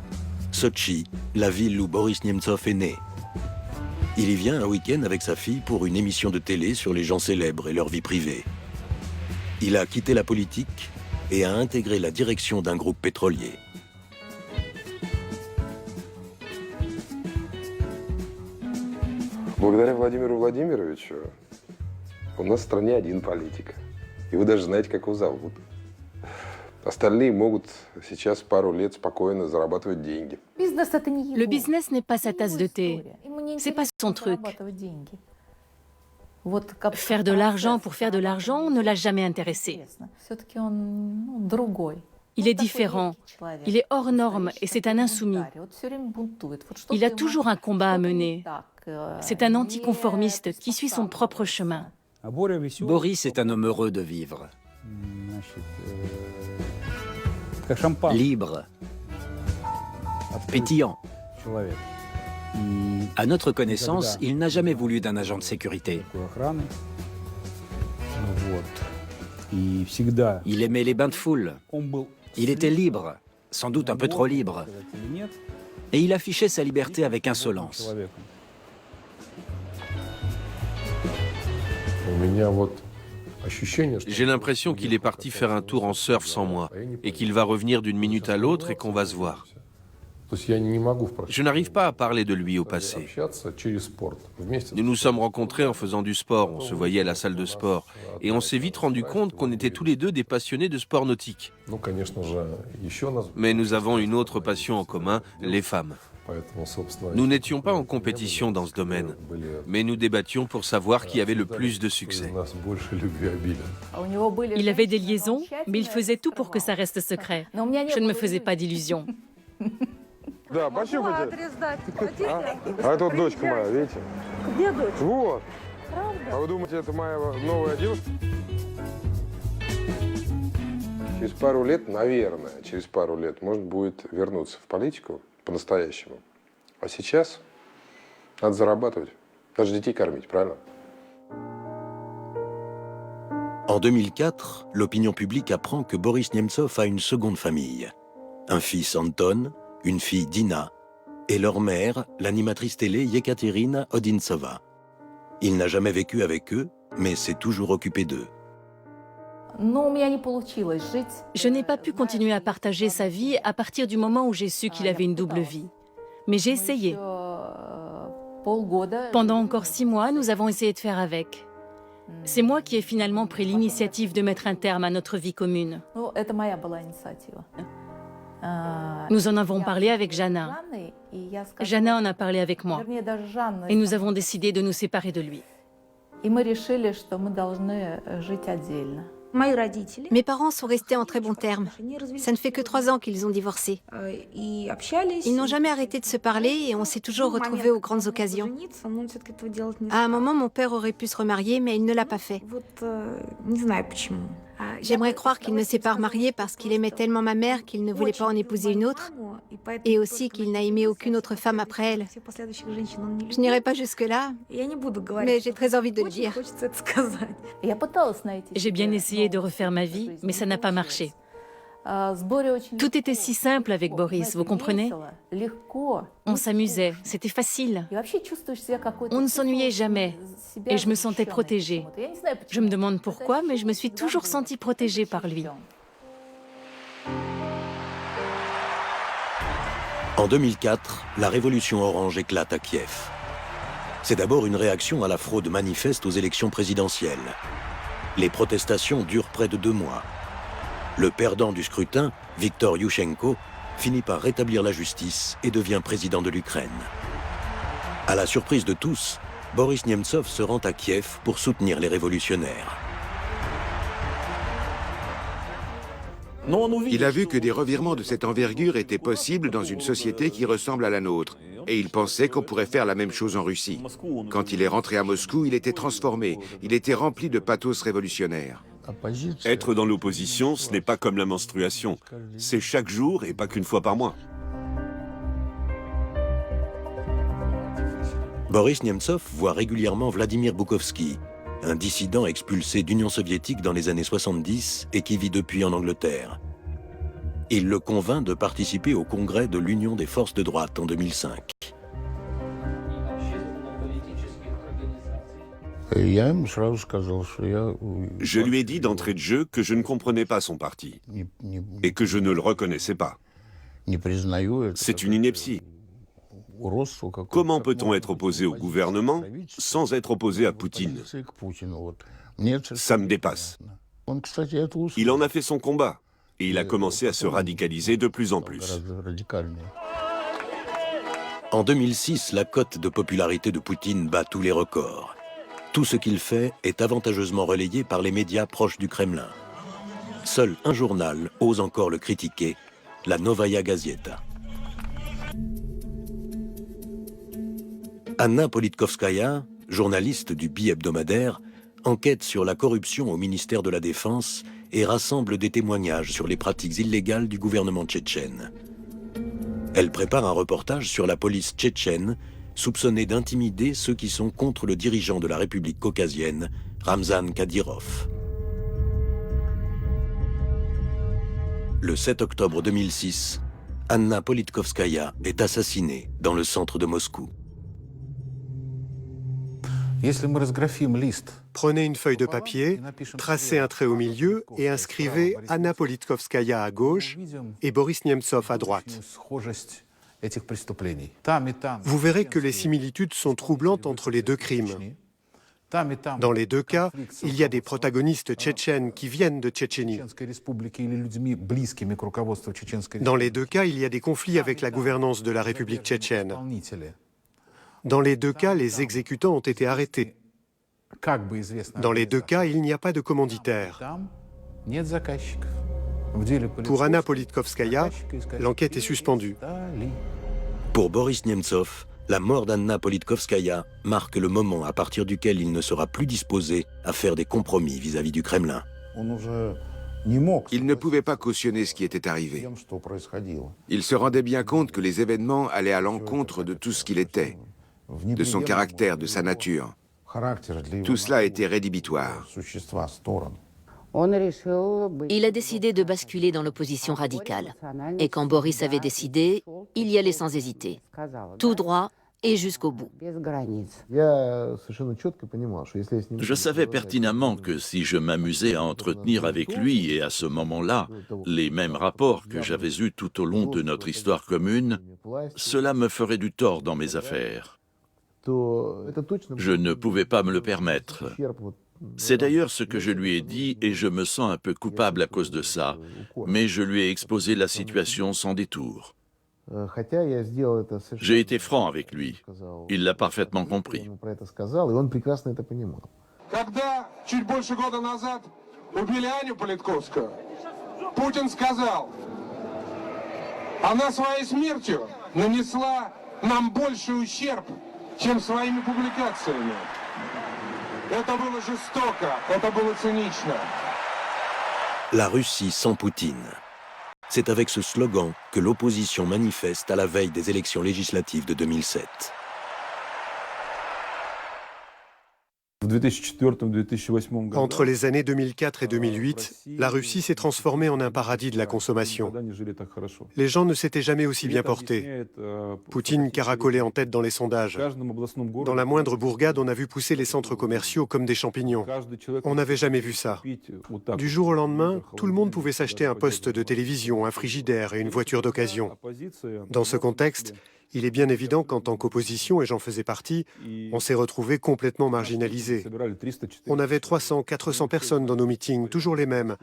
Sotchi, la ville où Boris Nemtsov est né. Il y vient un week-end avec sa fille pour une émission de télé sur les gens célèbres et leur vie privée. Il a quitté la politique et a intégré la direction d'un groupe pétrolier. Благодаря Владимиру Владимировичу у нас в стране один политик. И вы даже знаете, как его зовут. Остальные могут сейчас пару лет спокойно зарабатывать деньги. Le business n'est pas sa tasse de thé. C'est pas son truc. Faire de l'argent pour faire de l'argent ne l'a jamais intéressé. Il est différent, il est hors norme et c'est un insoumis. Il a toujours un combat à mener. C'est un anticonformiste qui suit son propre chemin. Boris est un homme heureux de vivre. Libre. Pétillant. À notre connaissance, il n'a jamais voulu d'un agent de sécurité. Il aimait les bains de foule. Il était libre, sans doute un peu trop libre. Et il affichait sa liberté avec insolence. J'ai l'impression qu'il est parti faire un tour en surf sans moi et qu'il va revenir d'une minute à l'autre et qu'on va se voir. Je n'arrive pas à parler de lui au passé. Nous nous sommes rencontrés en faisant du sport, on se voyait à la salle de sport, et on s'est vite rendu compte qu'on était tous les deux des passionnés de sport nautique. Mais nous avons une autre passion en commun, les femmes. Nous n'étions pas en compétition dans ce domaine, mais nous débattions pour savoir qui avait le plus de succès. Il avait des liaisons, mais il faisait tout pour que ça reste secret. Je ne me faisais pas d'illusions. Да, пощупайте. А это вот дочка моя, видите? Где дочь? Вот. А вы думаете, это моя новая девушка? Через пару лет, наверное, через пару лет можно будет вернуться в политику по-настоящему. А сейчас надо зарабатывать. Даже детей кормить, правильно? En 2004, l'opinion publique apprend que Boris Nemtsov a une seconde famille. Un fils Anton, une fille Dina, et leur mère, l'animatrice télé Yekaterina Odintsova. Il n'a jamais vécu avec eux, mais s'est toujours occupé d'eux. Je n'ai pas pu continuer à partager sa vie à partir du moment où j'ai su qu'il avait une double vie. Mais j'ai essayé. Pendant encore 6 mois, nous avons essayé de faire avec. C'est moi qui ai finalement pris l'initiative de mettre un terme à notre vie commune. Nous en avons parlé avec Jana. Jana en a parlé avec moi. Et nous avons décidé de nous séparer de lui. Mes parents sont restés en très bons termes. Ça ne fait que 3 ans qu'ils ont divorcé. Ils n'ont jamais arrêté de se parler et on s'est toujours retrouvés aux grandes occasions. À un moment, mon père aurait pu se remarier, mais il ne l'a pas fait. J'aimerais croire qu'il ne s'est pas remarié parce qu'il aimait tellement ma mère qu'il ne voulait pas en épouser une autre, et aussi qu'il n'a aimé aucune autre femme après elle. Je n'irai pas jusque-là, mais j'ai très envie de le dire. J'ai bien essayé de refaire ma vie, mais ça n'a pas marché. Tout était si simple avec Boris, vous comprenez? On s'amusait, c'était facile. On ne s'ennuyait jamais et je me sentais protégée. Je me demande pourquoi, mais je me suis toujours sentie protégée par lui. En 2004, la révolution orange éclate à Kiev. C'est d'abord une réaction à la fraude manifeste aux élections présidentielles. Les protestations durent près de 2 mois. Le perdant du scrutin, Viktor Yushchenko, finit par rétablir la justice et devient président de l'Ukraine. À la surprise de tous, Boris Nemtsov se rend à Kiev pour soutenir les révolutionnaires. Il a vu que des revirements de cette envergure étaient possibles dans une société qui ressemble à la nôtre. Et il pensait qu'on pourrait faire la même chose en Russie. Quand il est rentré à Moscou, il était transformé. Il était rempli de pathos révolutionnaire. Être dans l'opposition, ce n'est pas comme la menstruation. C'est chaque jour et pas qu'une fois par mois. Boris Nemtsov voit régulièrement Vladimir Bukovski, un dissident expulsé d'Union soviétique dans les années 70 et qui vit depuis en Angleterre. Il le convainc de participer au congrès de l'Union des forces de droite en 2005. Je lui ai dit d'entrée de jeu que je ne comprenais pas son parti et que je ne le reconnaissais pas. C'est une ineptie. Comment peut-on être opposé au gouvernement sans être opposé à Poutine? Ça me dépasse. Il en a fait son combat et il a commencé à se radicaliser de plus en plus. En 2006, la cote de popularité de Poutine bat tous les records. Tout ce qu'il fait est avantageusement relayé par les médias proches du Kremlin. Seul un journal ose encore le critiquer, la Novaya Gazeta. Anna Politkovskaya, journaliste du bi-hebdomadaire, enquête sur la corruption au ministère de la Défense et rassemble des témoignages sur les pratiques illégales du gouvernement tchétchène. Elle prépare un reportage sur la police tchétchène, soupçonnée d'intimider ceux qui sont contre le dirigeant de la République caucasienne, Ramzan Kadyrov. Le 7 octobre 2006, Anna Politkovskaya est assassinée dans le centre de Moscou. Prenez une feuille de papier, tracez un trait au milieu et inscrivez Anna Politkovskaya à gauche et Boris Nemtsov à droite. Vous verrez que les similitudes sont troublantes entre les deux crimes. Dans les deux cas, il y a des protagonistes tchétchènes qui viennent de Tchétchénie. Dans les deux cas, il y a des conflits avec la gouvernance de la République tchétchène. Dans les deux cas, les exécutants ont été arrêtés. Dans les deux cas, il n'y a pas de commanditaire. Pour Anna Politkovskaya, l'enquête est suspendue. Pour Boris Nemtsov, la mort d'Anna Politkovskaya marque le moment à partir duquel il ne sera plus disposé à faire des compromis vis-à-vis du Kremlin. Il ne pouvait pas cautionner ce qui était arrivé. Il se rendait bien compte que les événements allaient à l'encontre de tout ce qu'il était, de son caractère, de sa nature. Tout cela était rédhibitoire. Il a décidé de basculer dans l'opposition radicale. Et quand Boris avait décidé, il y allait sans hésiter. Tout droit et jusqu'au bout. Je savais pertinemment que si je m'amusais à entretenir avec lui et à ce moment-là les mêmes rapports que j'avais eus tout au long de notre histoire commune, cela me ferait du tort dans mes affaires. Je ne pouvais pas me le permettre. C'est d'ailleurs ce que je lui ai dit et je me sens un peu coupable à cause de ça, mais je lui ai exposé la situation sans détour. J'ai été franc avec lui. Il l'a parfaitement compris. Когда чуть больше года назад убили Аню Политковскую, Путин сказал, она своей смертью нанесла нам больший ущерб, чем своими публикациями. Это было жестоко, это было цинично. La Russie sans Poutine. C'est avec ce slogan que l'opposition manifeste à la veille des élections législatives de 2007. Entre les années 2004 et 2008, la Russie s'est transformée en un paradis de la consommation. Les gens ne s'étaient jamais aussi bien portés. Poutine caracolait en tête dans les sondages. Dans la moindre bourgade, on a vu pousser les centres commerciaux comme des champignons. On n'avait jamais vu ça. Du jour au lendemain, tout le monde pouvait s'acheter un poste de télévision, un frigidaire et une voiture d'occasion. Dans ce contexte, Il est bien évident qu'en tant qu'opposition, et j'en faisais partie, on s'est retrouvés complètement marginalisés. On avait 300, 400 personnes dans nos meetings, toujours les mêmes.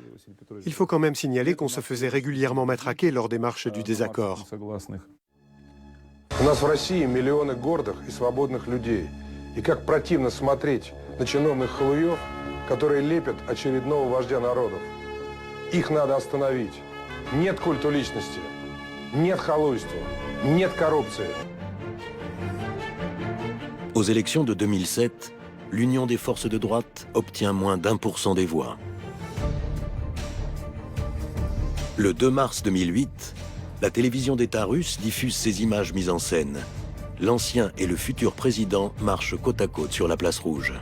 Il faut quand même signaler qu'on se faisait régulièrement matraquer lors des marches du désaccord. У нас в России миллионы гордых и свободных людей. И как противно смотреть на чиновных халуев, которые лепят очередного вождя народов. Их надо остановить. Нет культа личности, нет халуйства, нет коррупции. Aux élections de 2007, l'Union des forces de droite obtient moins d'1% des voix. Le 2 mars 2008, la télévision d'État russe diffuse ces images mises en scène. L'ancien et le futur président marchent côte à côte sur la place rouge.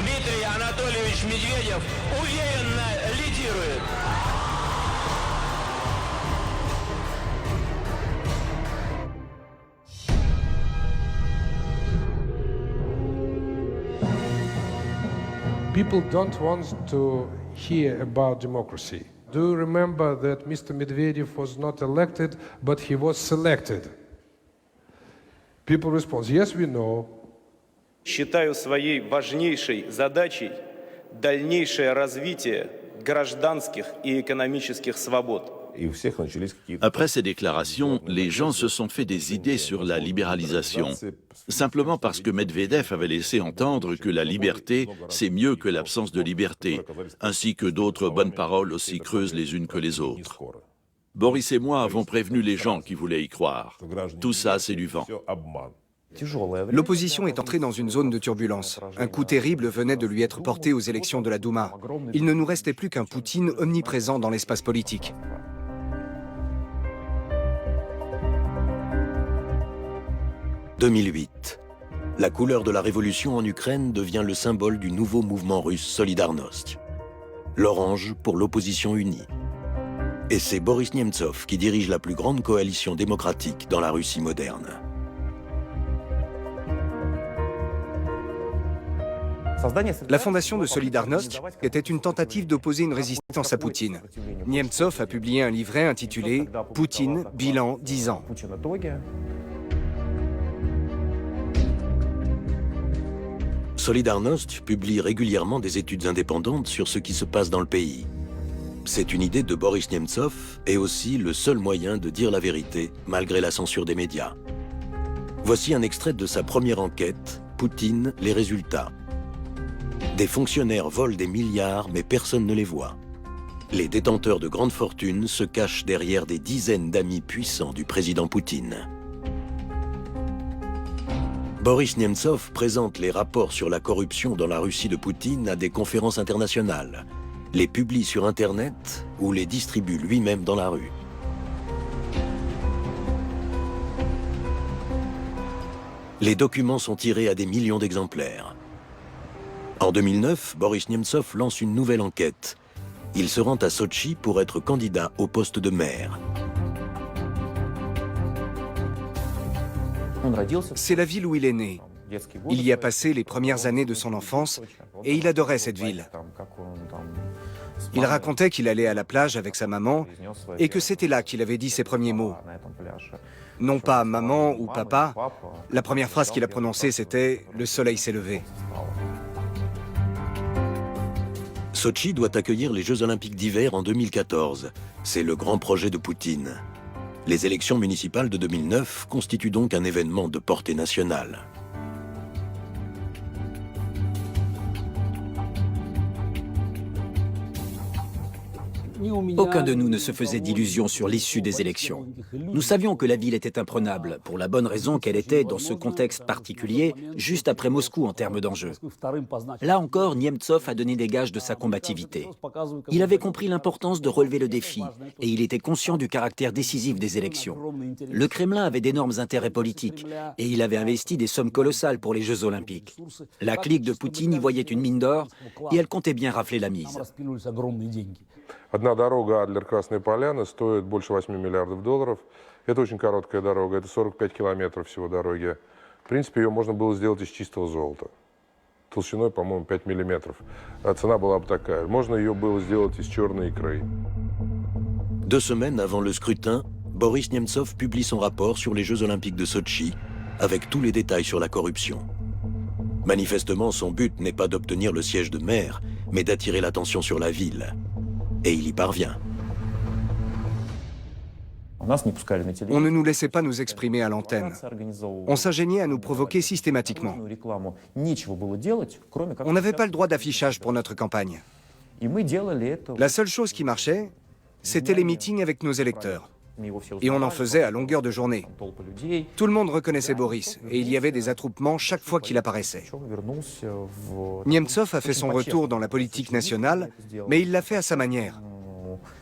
Дмитрий Анатольевич Медведев уверенно лидирует. People don't want to hear about democracy. Do you remember that Mr. Medvedev was not elected, but he was selected? People respond, yes, we know. Считаю своей важнейшей задачей дальнейшее развитие гражданских и экономических свобод. Après ces déclarations, les gens se sont fait des idées sur la libéralisation, simplement parce que Medvedev avait laissé entendre que la liberté, c'est mieux que l'absence de liberté, ainsi que d'autres bonnes paroles aussi creuses les unes que les autres. Boris et moi avons prévenu les gens qui voulaient y croire. Tout ça, c'est du vent. L'opposition est entrée dans une zone de turbulence. Un coup terrible venait de lui être porté aux élections de la Douma. Il ne nous restait plus qu'un Poutine omniprésent dans l'espace politique. « 2008. La couleur de la révolution en Ukraine devient le symbole du nouveau mouvement russe Solidarność. L'orange pour l'opposition unie. Et c'est Boris Nemtsov qui dirige la plus grande coalition démocratique dans la Russie moderne. La fondation de Solidarność était une tentative d'opposer une résistance à Poutine. Nemtsov a publié un livret intitulé « Poutine, bilan 10 ans ». Solidarność publie régulièrement des études indépendantes sur ce qui se passe dans le pays. C'est une idée de Boris Nemtsov et aussi le seul moyen de dire la vérité malgré la censure des médias. Voici un extrait de sa première enquête, Poutine, les résultats. Des fonctionnaires volent des milliards mais personne ne les voit. Les détenteurs de grandes fortunes se cachent derrière des dizaines d'amis puissants du président Poutine. Boris Nemtsov présente les rapports sur la corruption dans la Russie de Poutine à des conférences internationales, les publie sur Internet ou les distribue lui-même dans la rue. Les documents sont tirés à des millions d'exemplaires. En 2009, Boris Nemtsov lance une nouvelle enquête. Il se rend à Sotchi pour être candidat au poste de maire. C'est la ville où il est né. Il y a passé les premières années de son enfance et il adorait cette ville. Il racontait qu'il allait à la plage avec sa maman et que c'était là qu'il avait dit ses premiers mots. Non pas maman ou papa, la première phrase qu'il a prononcée c'était « le soleil s'est levé ». Sotchi doit accueillir les Jeux Olympiques d'hiver en 2014. C'est le grand projet de Poutine. Les élections municipales de 2009 constituent donc un événement de portée nationale. Aucun de nous ne se faisait d'illusions sur l'issue des élections. Nous savions que la ville était imprenable, pour la bonne raison qu'elle était, dans ce contexte particulier, juste après Moscou en termes d'enjeux. Là encore, Nemtsov a donné des gages de sa combativité. Il avait compris l'importance de relever le défi, et il était conscient du caractère décisif des élections. Le Kremlin avait d'énormes intérêts politiques, et il avait investi des sommes colossales pour les Jeux Olympiques. La clique de Poutine y voyait une mine d'or, et elle comptait bien rafler la mise. Одна дорога Адлер-Красные Поляны стоит больше $8 миллиардов. Это очень короткая дорога, это 45 километров всего дороги. В принципе, ее можно было сделать из чистого золота. Толщиной, по-моему, 5 миллиметров. А цена была бы такая. Можно ее было сделать из черной икры. 2 semaines avant le scrutin, Boris Nemtsov publie son rapport sur les Jeux Olympiques de Sotchi, avec tous les détails sur la corruption. Manifestement, son but n'est pas d'obtenir le siège de maire, mais d'attirer l'attention sur la ville. Et il y parvient. On ne nous laissait pas nous exprimer à l'antenne. On s'ingéniait à nous provoquer systématiquement. On n'avait pas le droit d'affichage pour notre campagne. La seule chose qui marchait, c'était les meetings avec nos électeurs. Et on en faisait à longueur de journée. Tout le monde reconnaissait Boris, et il y avait des attroupements chaque fois qu'il apparaissait. Nemtsov a fait son retour dans la politique nationale, mais il l'a fait à sa manière.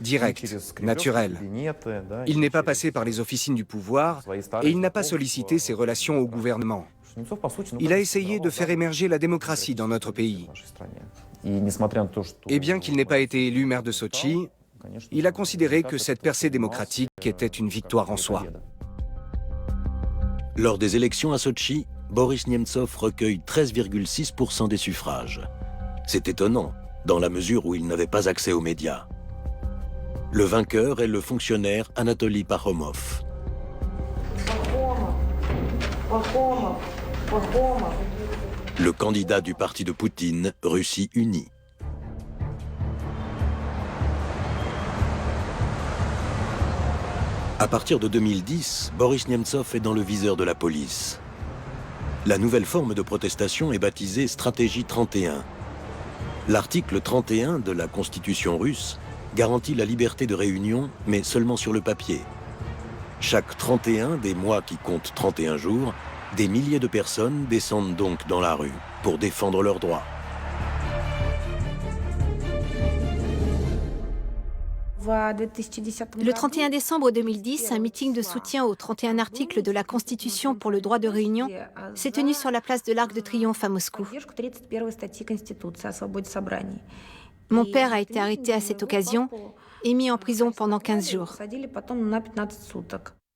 Direct, naturel. Il n'est pas passé par les officines du pouvoir et il n'a pas sollicité ses relations au gouvernement. Il a essayé de faire émerger la démocratie dans notre pays. Et bien qu'il n'ait pas été élu maire de Sotchi, il a considéré que cette percée démocratique était une victoire en soi. Lors des élections à Sotchi, Boris Nemtsov recueille 13,6% des suffrages. C'est étonnant, dans la mesure où il n'avait pas accès aux médias. Le vainqueur est le fonctionnaire Anatoly Pakhomov. Le candidat du parti de Poutine, Russie Unie. À partir de 2010, Boris Nemtsov est dans le viseur de la police. La nouvelle forme de protestation est baptisée Stratégie 31. L'article 31 de la Constitution russe garantit la liberté de réunion, mais seulement sur le papier. Chaque 31 des mois qui comptent 31 jours, des milliers de personnes descendent donc dans la rue pour défendre leurs droits. Le 31 décembre 2010, un meeting de soutien aux 31 articles de la Constitution pour le droit de réunion s'est tenu sur la place de l'Arc de Triomphe à Moscou. Mon père a été arrêté à cette occasion et mis en prison pendant 15 jours.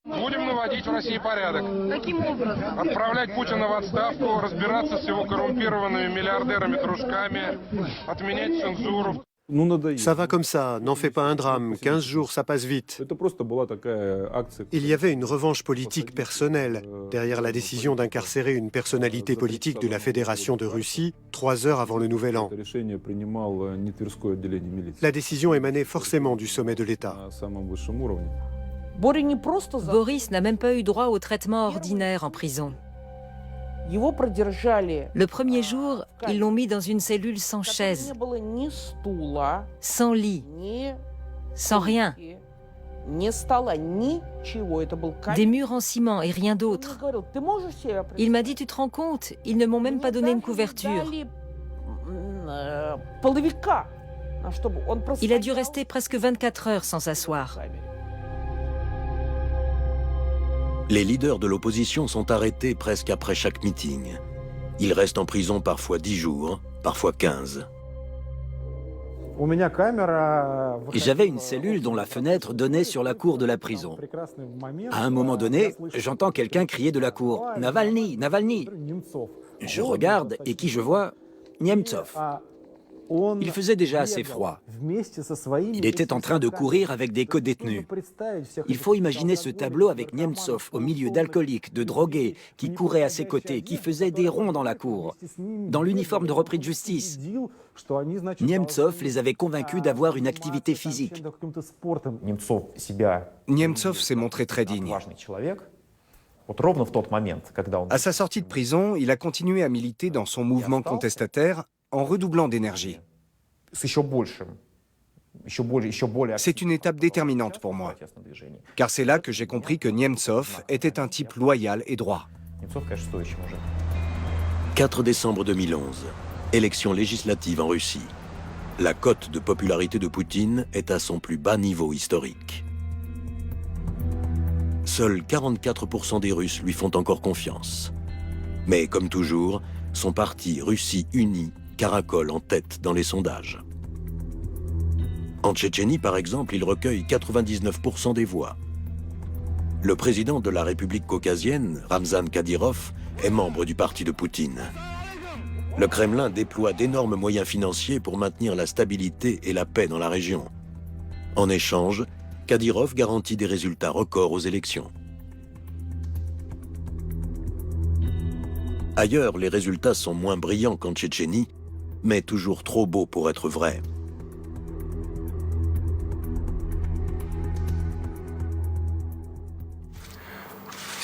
Будем наводить в России порядок. Каким образом? Отправлять Путина в отставку, разбираться с его коррумпированными миллиардерами-дружками, отменять цензуру. Ça va comme ça, n'en fais pas un drame, 15 jours, ça passe vite. Il y avait une revanche politique personnelle derrière la décision d'incarcérer une personnalité politique de la Fédération de Russie 3 heures avant le Nouvel An. La décision émanait forcément du sommet de l'État. Boris n'a même pas eu droit au traitement ordinaire en prison. Le premier jour, ils l'ont mis dans une cellule sans chaise, sans lit, sans rien. Des murs en ciment et rien d'autre. Il m'a dit, tu te rends compte, ils ne m'ont même pas donné une couverture. Il a dû rester presque 24 heures sans s'asseoir. Les leaders de l'opposition sont arrêtés presque après chaque meeting. Ils restent en prison parfois 10 jours, parfois 15. J'avais une cellule dont la fenêtre donnait sur la cour de la prison. À un moment donné, j'entends quelqu'un crier de la cour « Navalny, Navalny !» Je regarde et qui je vois? Nemtsov. Il faisait déjà assez froid. Il était en train de courir avec des codétenus. Il faut imaginer ce tableau avec Nemtsov au milieu d'alcooliques, de drogués, qui couraient à ses côtés, qui faisaient des ronds dans la cour, dans l'uniforme de repris de justice. Nemtsov les avait convaincus d'avoir une activité physique. Nemtsov s'est montré très digne. À sa sortie de prison, il a continué à militer dans son mouvement contestataire en redoublant d'énergie. C'est une étape déterminante pour moi, car c'est là que j'ai compris que Nemtsov était un type loyal et droit. 4 décembre 2011, élection législative en Russie. La cote de popularité de Poutine est à son plus bas niveau historique. Seuls 44% des Russes lui font encore confiance. Mais comme toujours, son parti Russie Unie caracole en tête dans les sondages. En Tchétchénie, par exemple, il recueille 99% des voix. Le président de la République caucasienne, Ramzan Kadyrov, est membre du parti de Poutine. Le Kremlin déploie d'énormes moyens financiers pour maintenir la stabilité et la paix dans la région. En échange, Kadyrov garantit des résultats records aux élections. Ailleurs, les résultats sont moins brillants qu'en Tchétchénie, mais toujours trop beaux pour être vrais.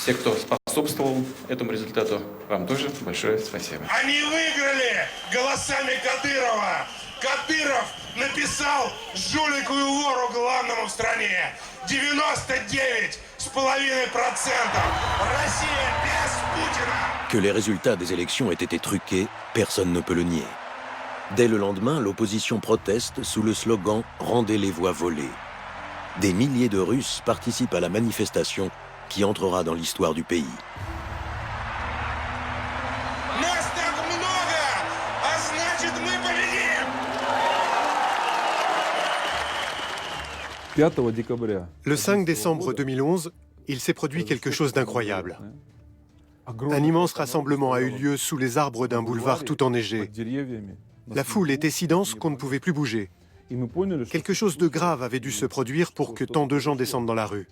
Все, кто способствовал этому результату, вам тоже большое спасибо. Они выиграли голосами Кадырова. Кадыров написал жулику и вору главному в стране. 99,5%. Россия без Путина. Que les résultats des élections aient été truqués, personne ne peut le nier. Dès le lendemain, l'opposition proteste sous le slogan « Rendez les voix volées ». Des milliers de Russes participent à la manifestation qui entrera dans l'histoire du pays. Le 5 décembre 2011, il s'est produit quelque chose d'incroyable. Un immense rassemblement a eu lieu sous les arbres d'un boulevard tout enneigé. La foule était si dense qu'on ne pouvait plus bouger. Quelque chose de grave avait dû se produire pour que tant de gens descendent dans la rue.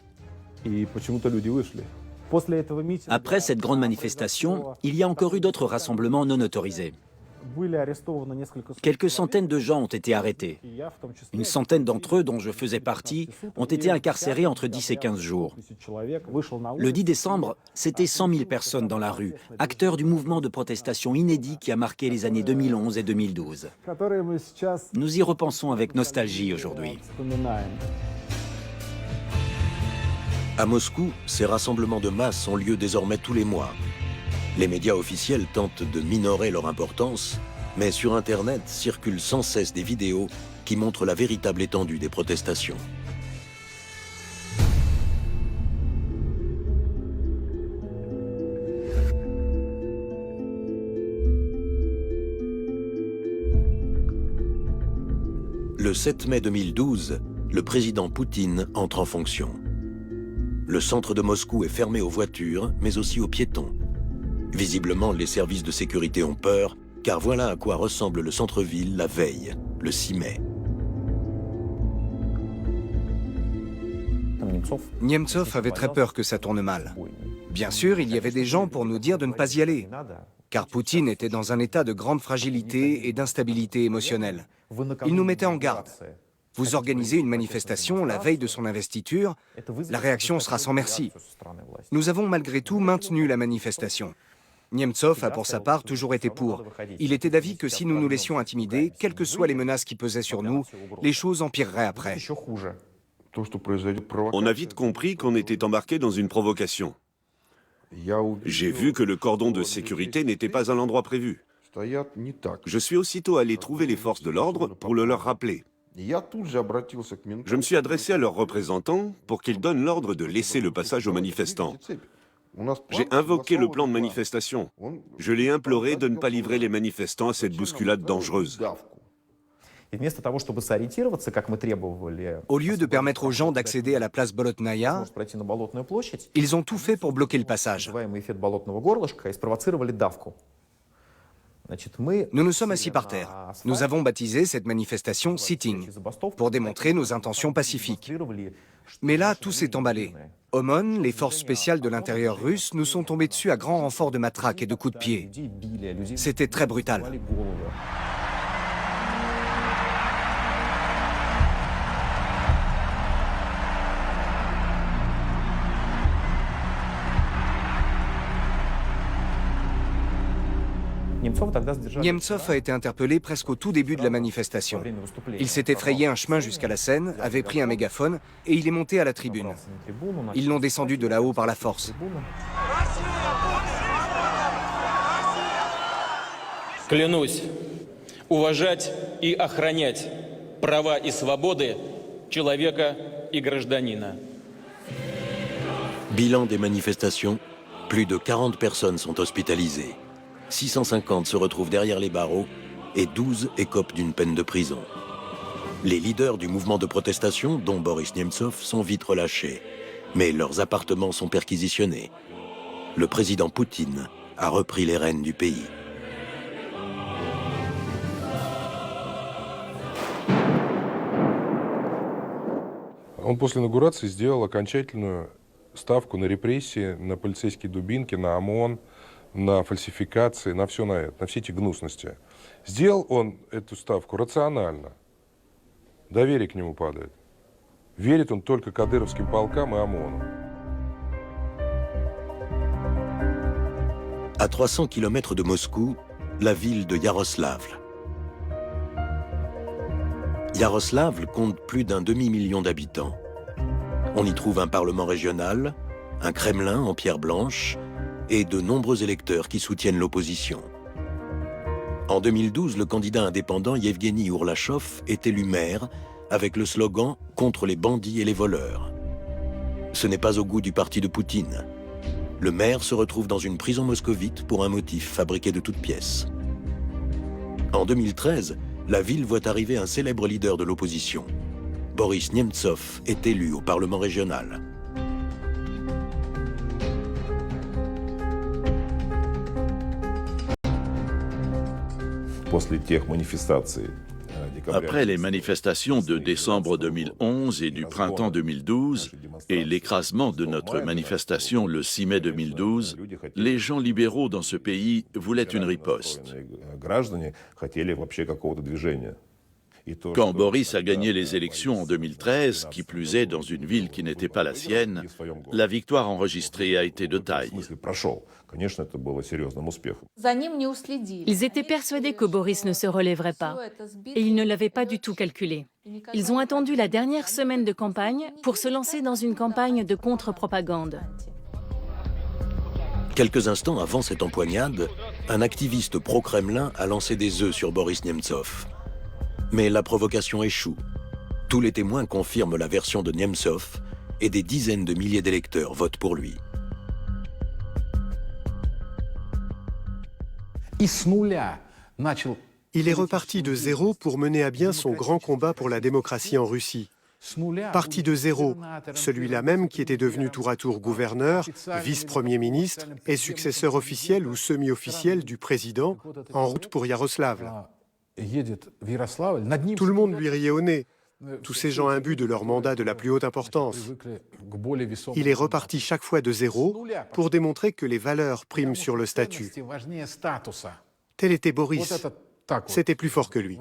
Après cette grande manifestation, il y a encore eu d'autres rassemblements non autorisés. Quelques centaines de gens ont été arrêtés. Une centaine d'entre eux, dont je faisais partie, ont été incarcérés entre 10 et 15 jours. Le 10 décembre, c'était 100 000 personnes dans la rue, acteurs du mouvement de protestation inédit qui a marqué les années 2011 et 2012. Nous y repensons avec nostalgie aujourd'hui. À Moscou, ces rassemblements de masse ont lieu désormais tous les mois. Les médias officiels tentent de minorer leur importance, mais sur Internet circulent sans cesse des vidéos qui montrent la véritable étendue des protestations. Le 7 mai 2012, le président Poutine entre en fonction. Le centre de Moscou est fermé aux voitures, mais aussi aux piétons. Visiblement, les services de sécurité ont peur, car voilà à quoi ressemble le centre-ville la veille, le 6 mai. Nemtsov avait très peur que ça tourne mal. Bien sûr, il y avait des gens pour nous dire de ne pas y aller, car Poutine était dans un état de grande fragilité et d'instabilité émotionnelle. Il nous mettait en garde. Vous organisez une manifestation la veille de son investiture, la réaction sera sans merci. Nous avons malgré tout maintenu la manifestation. Nemtsov a pour sa part toujours été pour. Il était d'avis que si nous nous laissions intimider, quelles que soient les menaces qui pesaient sur nous, les choses empireraient après. On a vite compris qu'on était embarqué dans une provocation. J'ai vu que le cordon de sécurité n'était pas à l'endroit prévu. Je suis aussitôt allé trouver les forces de l'ordre pour le leur rappeler. Je me suis adressé à leurs représentants pour qu'ils donnent l'ordre de laisser le passage aux manifestants. J'ai invoqué le plan de manifestation. Je l'ai imploré de ne pas livrer les manifestants à cette bousculade dangereuse. Au lieu de permettre aux gens d'accéder à la place Bolotnaya, ils ont tout fait pour bloquer le passage. Nous nous sommes assis par terre. Nous avons baptisé cette manifestation « sitting » pour démontrer nos intentions pacifiques. Mais là, tout s'est emballé. OMON, les forces spéciales de l'intérieur russe, nous sont tombés dessus à grand renfort de matraques et de coups de pied. C'était très brutal. Nemtsov a été interpellé presque au tout début de la manifestation. Il s'était frayé un chemin jusqu'à la scène, avait pris un mégaphone et il est monté à la tribune. Ils l'ont descendu de là-haut par la force. Клянусь уважать и охранять права и свободы человека и гражданина. Bilan des manifestations, plus de 40 personnes sont hospitalisées. 650 se retrouvent derrière les barreaux et 12 écopent d'une peine de prison. Les leaders du mouvement de protestation, dont Boris Nemtsov, sont vite relâchés. Mais leurs appartements sont perquisitionnés. Le président Poutine a repris les rênes du pays. Он после инаугурации сделал окончательную ставку на репрессии, на полицейские дубинки, на ОМОН, на фальсификации, на все на это, на все эти гнусности. Сделал он эту ставку рационально. Доверие к нему падает. Верит он только кадыровским полкам и ОМОНу. À 300 km de Moscou, la ville de Yaroslavl. Yaroslavl compte plus d'un demi-million d'habitants. On y trouve un parlement régional, un Kremlin en pierre blanche et de nombreux électeurs qui soutiennent l'opposition. En 2012, le candidat indépendant Yevgeny Ourlachov est élu maire avec le slogan « Contre les bandits et les voleurs ». Ce n'est pas au goût du parti de Poutine. Le maire se retrouve dans une prison moscovite pour un motif fabriqué de toutes pièces. En 2013, la ville voit arriver un célèbre leader de l'opposition. Boris Nemtsov est élu au Parlement régional. Après les manifestations de décembre 2011 et du printemps 2012 et l'écrasement de notre manifestation le 6 mai 2012, les gens libéraux dans ce pays voulaient une riposte. Quand Boris a gagné les élections en 2013, qui plus est dans une ville qui n'était pas la sienne, la victoire enregistrée a été de taille. Ils étaient persuadés que Boris ne se relèverait pas, et ils ne l'avaient pas du tout calculé. Ils ont attendu la dernière semaine de campagne pour se lancer dans une campagne de contre-propagande. Quelques instants avant cette empoignade, un activiste pro-Kremlin a lancé des œufs sur Boris Nemtsov. Mais la provocation échoue. Tous les témoins confirment la version de Nemtsov et des dizaines de milliers d'électeurs votent pour lui. Il est reparti de zéro pour mener à bien son grand combat pour la démocratie en Russie. Parti de zéro, celui-là même qui était devenu tour à tour gouverneur, vice-premier ministre et successeur officiel ou semi-officiel du président, en route pour Yaroslavl. Tout le monde lui riait au nez, tous ces gens imbus de leur mandat de la plus haute importance. Il est reparti chaque fois de zéro pour démontrer que les valeurs priment sur le statut. Tel était Boris. C'était plus fort que lui.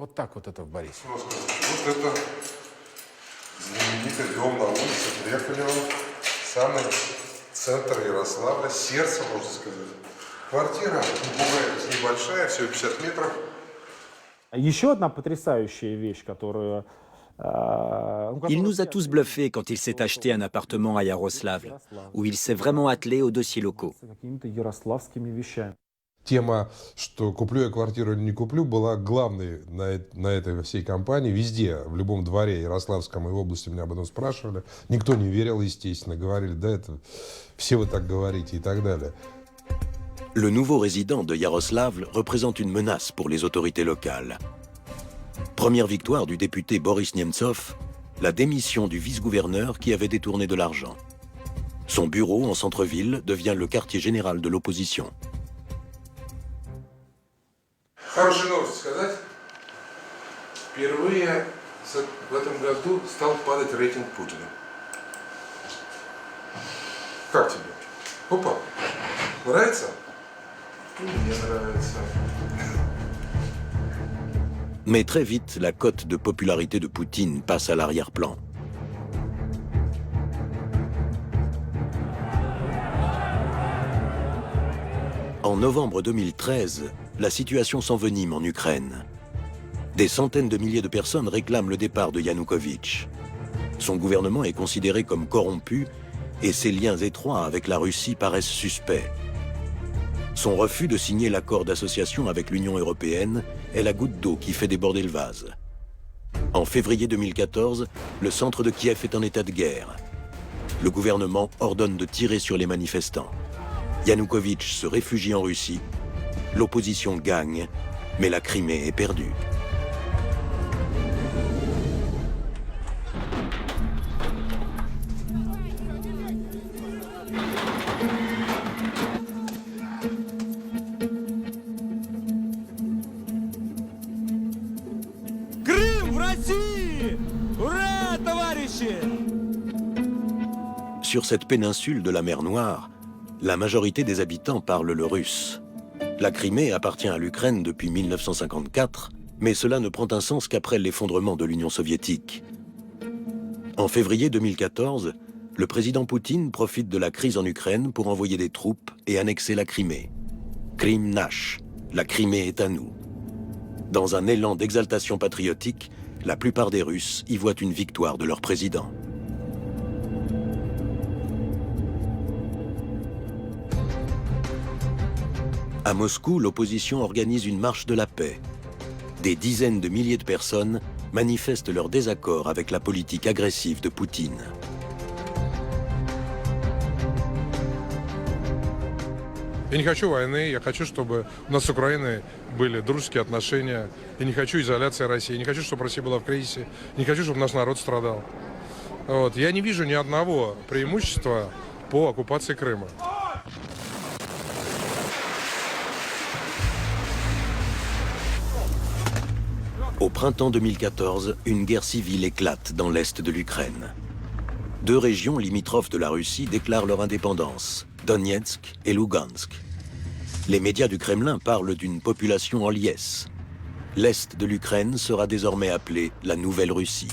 Il nous a tous bluffés quand il s'est acheté un appartement à Yaroslavl, où il s'est vraiment attelé aux dossiers locaux. Тема, что куплю я квартиру или не куплю, была главной на этой всей кампании. Везде, в любом дворе Ярославском и в области меня об этом спрашивали. Никто не верил, естественно. Говорили, да, это все вы так говорите и так далее. Le nouveau résident de Yaroslavl représente une menace pour les autorités locales. Première victoire du député Boris Nemtsov, la démission du vice-gouverneur qui avait détourné de l'argent. Son bureau en centre-ville devient le quartier général de l'opposition. Хорошие новости сказать. Впервые в этом году стал падать рейтинг Путина. Как тебе? Опа, нравится? Мне нравится. Mais très vite, la cote de popularité de Poutine passe à l'arrière-plan. En novembre 2013, la situation s'envenime en Ukraine. Des centaines de milliers de personnes réclament le départ de Yanukovych. Son gouvernement est considéré comme corrompu et ses liens étroits avec la Russie paraissent suspects. Son refus de signer l'accord d'association avec l'Union européenne est la goutte d'eau qui fait déborder le vase. En février 2014, le centre de Kiev est en état de guerre. Le gouvernement ordonne de tirer sur les manifestants. Yanukovych se réfugie en Russie. L'opposition gagne, mais la Crimée est perdue. Sur cette péninsule de la mer Noire, la majorité des habitants parlent le russe. La Crimée appartient à l'Ukraine depuis 1954, mais cela ne prend un sens qu'après l'effondrement de l'Union soviétique. En février 2014, le président Poutine profite de la crise en Ukraine pour envoyer des troupes et annexer la Crimée. Krim Nash, la Crimée est à nous. Dans un élan d'exaltation patriotique, la plupart des Russes y voient une victoire de leur président. À Moscou, l'opposition organise une marche de la paix. Des dizaines de milliers de personnes manifestent leur désaccord avec la politique agressive de Poutine. Я не хочу войны, я хочу, чтобы у нас с Украиной были дружеские отношения. Я не хочу изоляции России, не хочу, чтобы Россия была в кризисе, не хочу, чтобы наш народ страдал. Вот. Я не вижу ни одного преимущества по оккупации Крыма. Au printemps 2014, une guerre civile éclate dans l'est de l'Ukraine. Deux régions limitrophes de la Russie déclarent leur indépendance, Donetsk et Lugansk. Les médias du Kremlin parlent d'une population en liesse. L'est de l'Ukraine sera désormais appelé la Nouvelle Russie.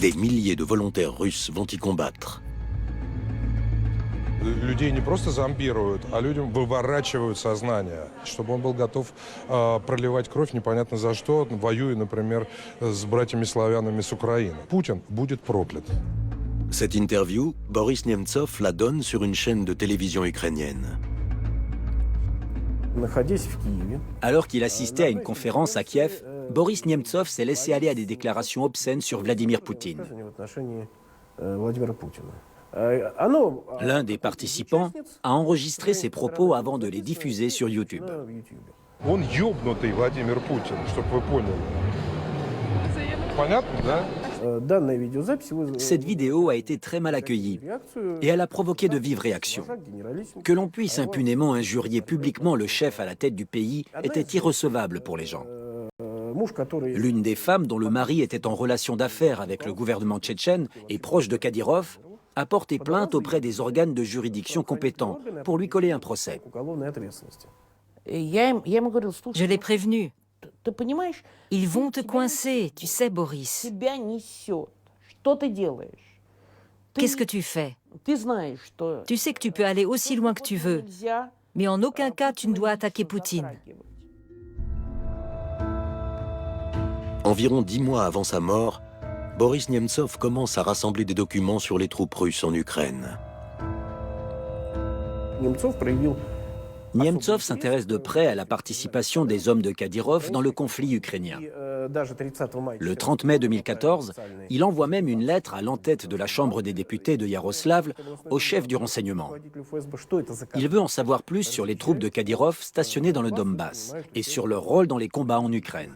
Des milliers de volontaires russes vont y combattre. Людей не просто зомбируют, а людям выворачивают сознание, чтобы он был готов проливать кровь непонятно за что, воюя, например, с братьями-славянами с Украины. Путин будет проклят. Cette interview, Boris Nemtsov la donne sur une chaîne de télévision ukrainienne. Alors qu'il assistait à une conférence à Kiev, Boris Nemtsov s'est laissé aller à des déclarations obscènes sur Vladimir Poutine. L'un des participants a enregistré ses propos avant de les diffuser sur YouTube. Он ёбнутый Владимир Путин, чтобы вы поняли. Понятно, да? Cette vidéo a été très mal accueillie et elle a provoqué de vives réactions. Que l'on puisse impunément injurier publiquement le chef à la tête du pays était irrecevable pour les gens. L'une des femmes dont le mari était en relation d'affaires avec le gouvernement tchétchène et proche de Kadyrov a porté plainte auprès des organes de juridiction compétents pour lui coller un procès. Je l'ai prévenu. Ils vont te coincer, tu sais, Boris. Qu'est-ce que tu fais? Tu sais que tu peux aller aussi loin que tu veux, mais en aucun cas tu ne dois attaquer Poutine. Environ 10 mois avant sa mort, Boris Nemtsov commence à rassembler des documents sur les troupes russes en Ukraine. Nemtsov s'intéresse de près à la participation des hommes de Kadyrov dans le conflit ukrainien. Le 30 mai 2014, il envoie même une lettre à l'entête de la Chambre des députés de Yaroslavl au chef du renseignement. Il veut en savoir plus sur les troupes de Kadyrov stationnées dans le Donbass et sur leur rôle dans les combats en Ukraine.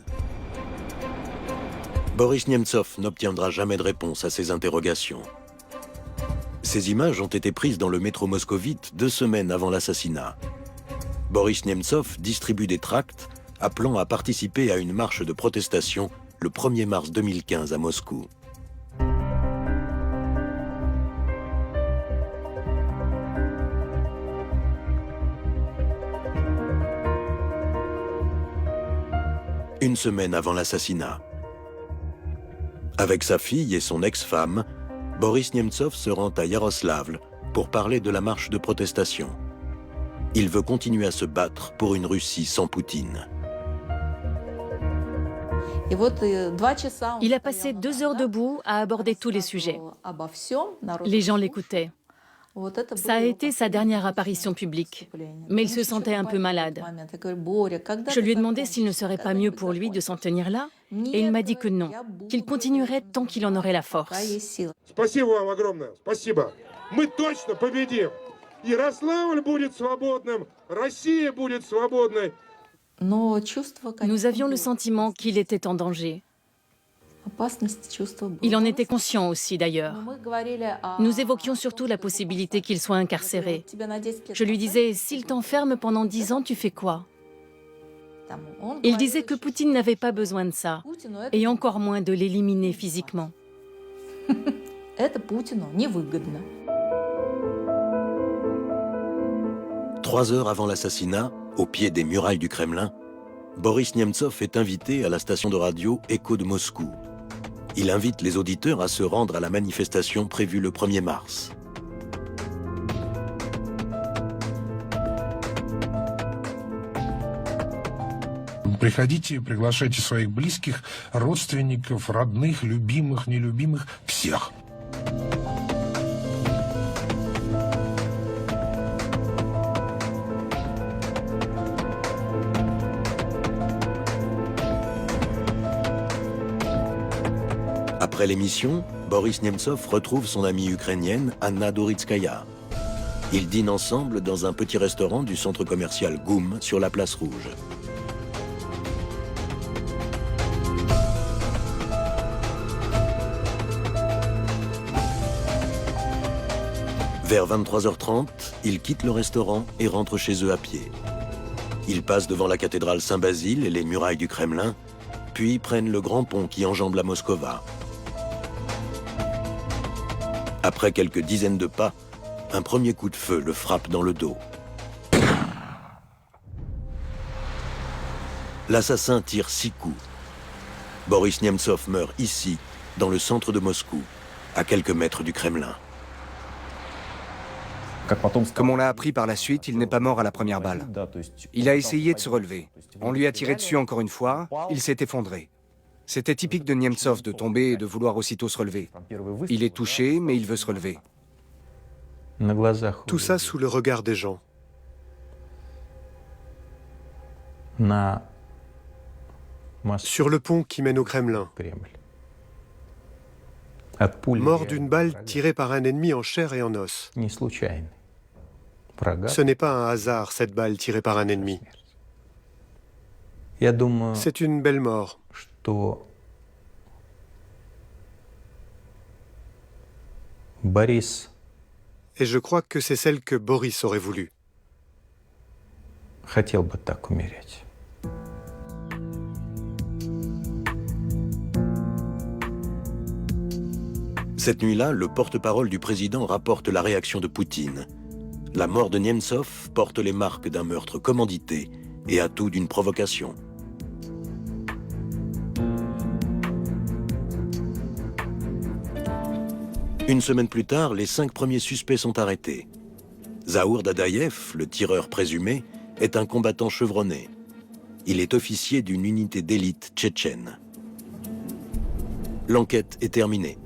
Boris Nemtsov n'obtiendra jamais de réponse à ces interrogations. Ces images ont été prises dans le métro moscovite 2 semaines avant l'assassinat. Boris Nemtsov distribue des tracts appelant à participer à une marche de protestation le 1er mars 2015 à Moscou. Une semaine avant l'assassinat. Avec sa fille et son ex-femme, Boris Nemtsov se rend à Yaroslavl pour parler de la marche de protestation. Il veut continuer à se battre pour une Russie sans Poutine. Il a passé 2 heures debout à aborder tous les sujets. Les gens l'écoutaient. Ça a été sa dernière apparition publique, mais il se sentait un peu malade. Je lui ai demandé s'il ne serait pas mieux pour lui de s'en tenir là, et il m'a dit que non, qu'il continuerait tant qu'il en aurait la force. Спасибо вам огромное. Спасибо. Мы точно победим. Ярославль будет свободным, Россия будет свободной. Nous avions le sentiment qu'il était en danger. Il en était conscient aussi d'ailleurs. Nous évoquions surtout la possibilité qu'il soit incarcéré. Je lui disais, s'il t'enferme pendant 10 ans, tu fais quoi? Il disait que Poutine n'avait pas besoin de ça, et encore moins de l'éliminer physiquement. 3 heures avant l'assassinat, au pied des murailles du Kremlin, Boris Nemtsov est invité à la station de radio Écho de Moscou. Il invite les auditeurs à se rendre à la manifestation prévue le 1er mars. Приходите, приглашайте своих близких, родственников, родных, любимых, нелюбимых, всех. Après l'émission, Boris Nemtsov retrouve son amie ukrainienne Anna Doritskaya. Ils dînent ensemble dans un petit restaurant du centre commercial Goum sur la place Rouge. Vers 23h30, ils quittent le restaurant et rentrent chez eux à pied. Ils passent devant la cathédrale Saint-Basile et les murailles du Kremlin, puis prennent le grand pont qui enjambe la Moskova. Après quelques dizaines de pas, un premier coup de feu le frappe dans le dos. L'assassin tire 6 coups. Boris Nemtsov meurt ici, dans le centre de Moscou, à quelques mètres du Kremlin. Comme on l'a appris par la suite, il n'est pas mort à la première balle. Il a essayé de se relever. On lui a tiré dessus encore une fois, il s'est effondré. C'était typique de Nemtsov de tomber et de vouloir aussitôt se relever. Il est touché, mais il veut se relever. Tout ça sous le regard des gens. Sur le pont qui mène au Kremlin. Mort d'une balle tirée par un ennemi en chair et en os. Ce n'est pas un hasard, cette balle tirée par un ennemi. C'est une belle mort. Et je crois que c'est celle que Boris aurait voulu. Cette nuit-là, le porte-parole du président rapporte la réaction de Poutine. La mort de Nemtsov porte les marques d'un meurtre commandité et à tout d'une provocation. Une semaine plus tard, les 5 premiers suspects sont arrêtés. Zaour Dadaïev, le tireur présumé, est un combattant chevronné. Il est officier d'une unité d'élite tchétchène. L'enquête est terminée.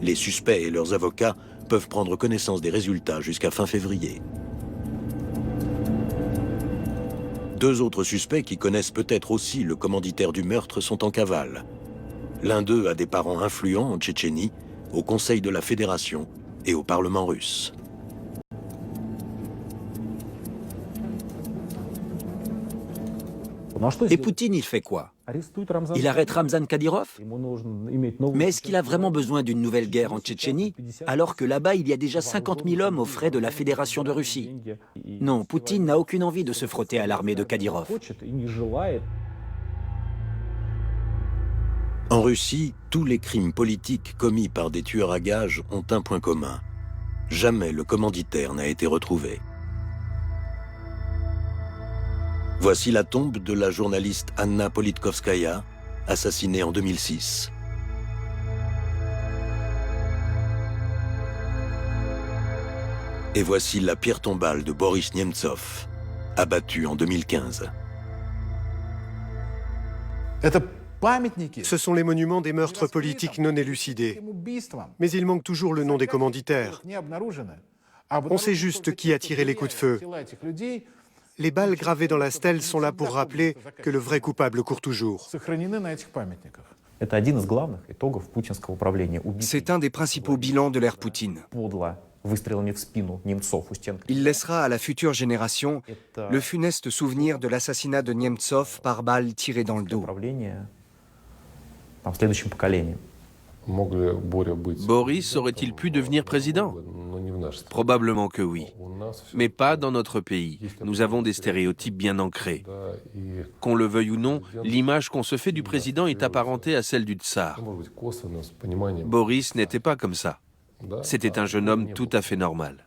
Les suspects et leurs avocats peuvent prendre connaissance des résultats jusqu'à fin février. 2 autres suspects qui connaissent peut-être aussi le commanditaire du meurtre sont en cavale. L'un d'eux a des parents influents en Tchétchénie, au Conseil de la Fédération et au Parlement russe. Et Poutine, il fait quoi? Il arrête Ramzan Kadyrov? Mais est-ce qu'il a vraiment besoin d'une nouvelle guerre en Tchétchénie, alors que là-bas, il y a déjà 50 000 hommes aux frais de la Fédération de Russie? Non, Poutine n'a aucune envie de se frotter à l'armée de Kadyrov. En Russie, tous les crimes politiques commis par des tueurs à gages ont un point commun. Jamais le commanditaire n'a été retrouvé. Voici la tombe de la journaliste Anna Politkovskaya, assassinée en 2006. Et voici la pierre tombale de Boris Nemtsov, abattu en 2015. Ce sont les monuments des meurtres politiques non élucidés. Mais il manque toujours le nom des commanditaires. On sait juste qui a tiré les coups de feu. Les balles gravées dans la stèle sont là pour rappeler que le vrai coupable court toujours. C'est un des principaux bilans de l'ère Poutine. Il laissera à la future génération le funeste souvenir de l'assassinat de Nemtsov par balle tirée dans le dos. Boris aurait-il pu devenir président? Probablement que oui, mais pas dans notre pays. Nous avons des stéréotypes bien ancrés. Qu'on le veuille ou non, l'image qu'on se fait du président est apparentée à celle du tsar. Boris n'était pas comme ça. C'était un jeune homme tout à fait normal.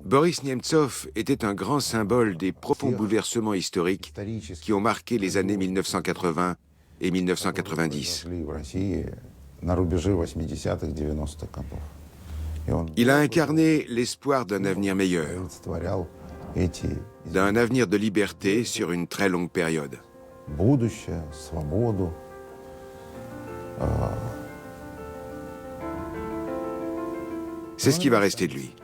Boris Nemtsov était un grand symbole des profonds bouleversements historiques qui ont marqué les années 1980 et 1990. Il a incarné l'espoir d'un avenir meilleur, d'un avenir de liberté sur une très longue période. C'est ce qui va rester de lui.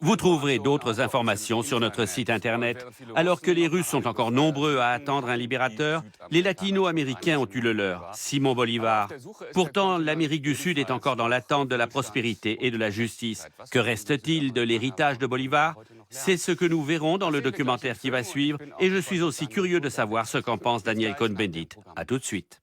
Vous trouverez d'autres informations sur notre site Internet. Alors que les Russes sont encore nombreux à attendre un libérateur, les Latino-Américains ont eu le leur, Simon Bolivar. Pourtant, l'Amérique du Sud est encore dans l'attente de la prospérité et de la justice. Que reste-t-il de l'héritage de Bolivar? C'est ce que nous verrons dans le documentaire qui va suivre, et je suis aussi curieux de savoir ce qu'en pense Daniel Cohn-Bendit. À tout de suite.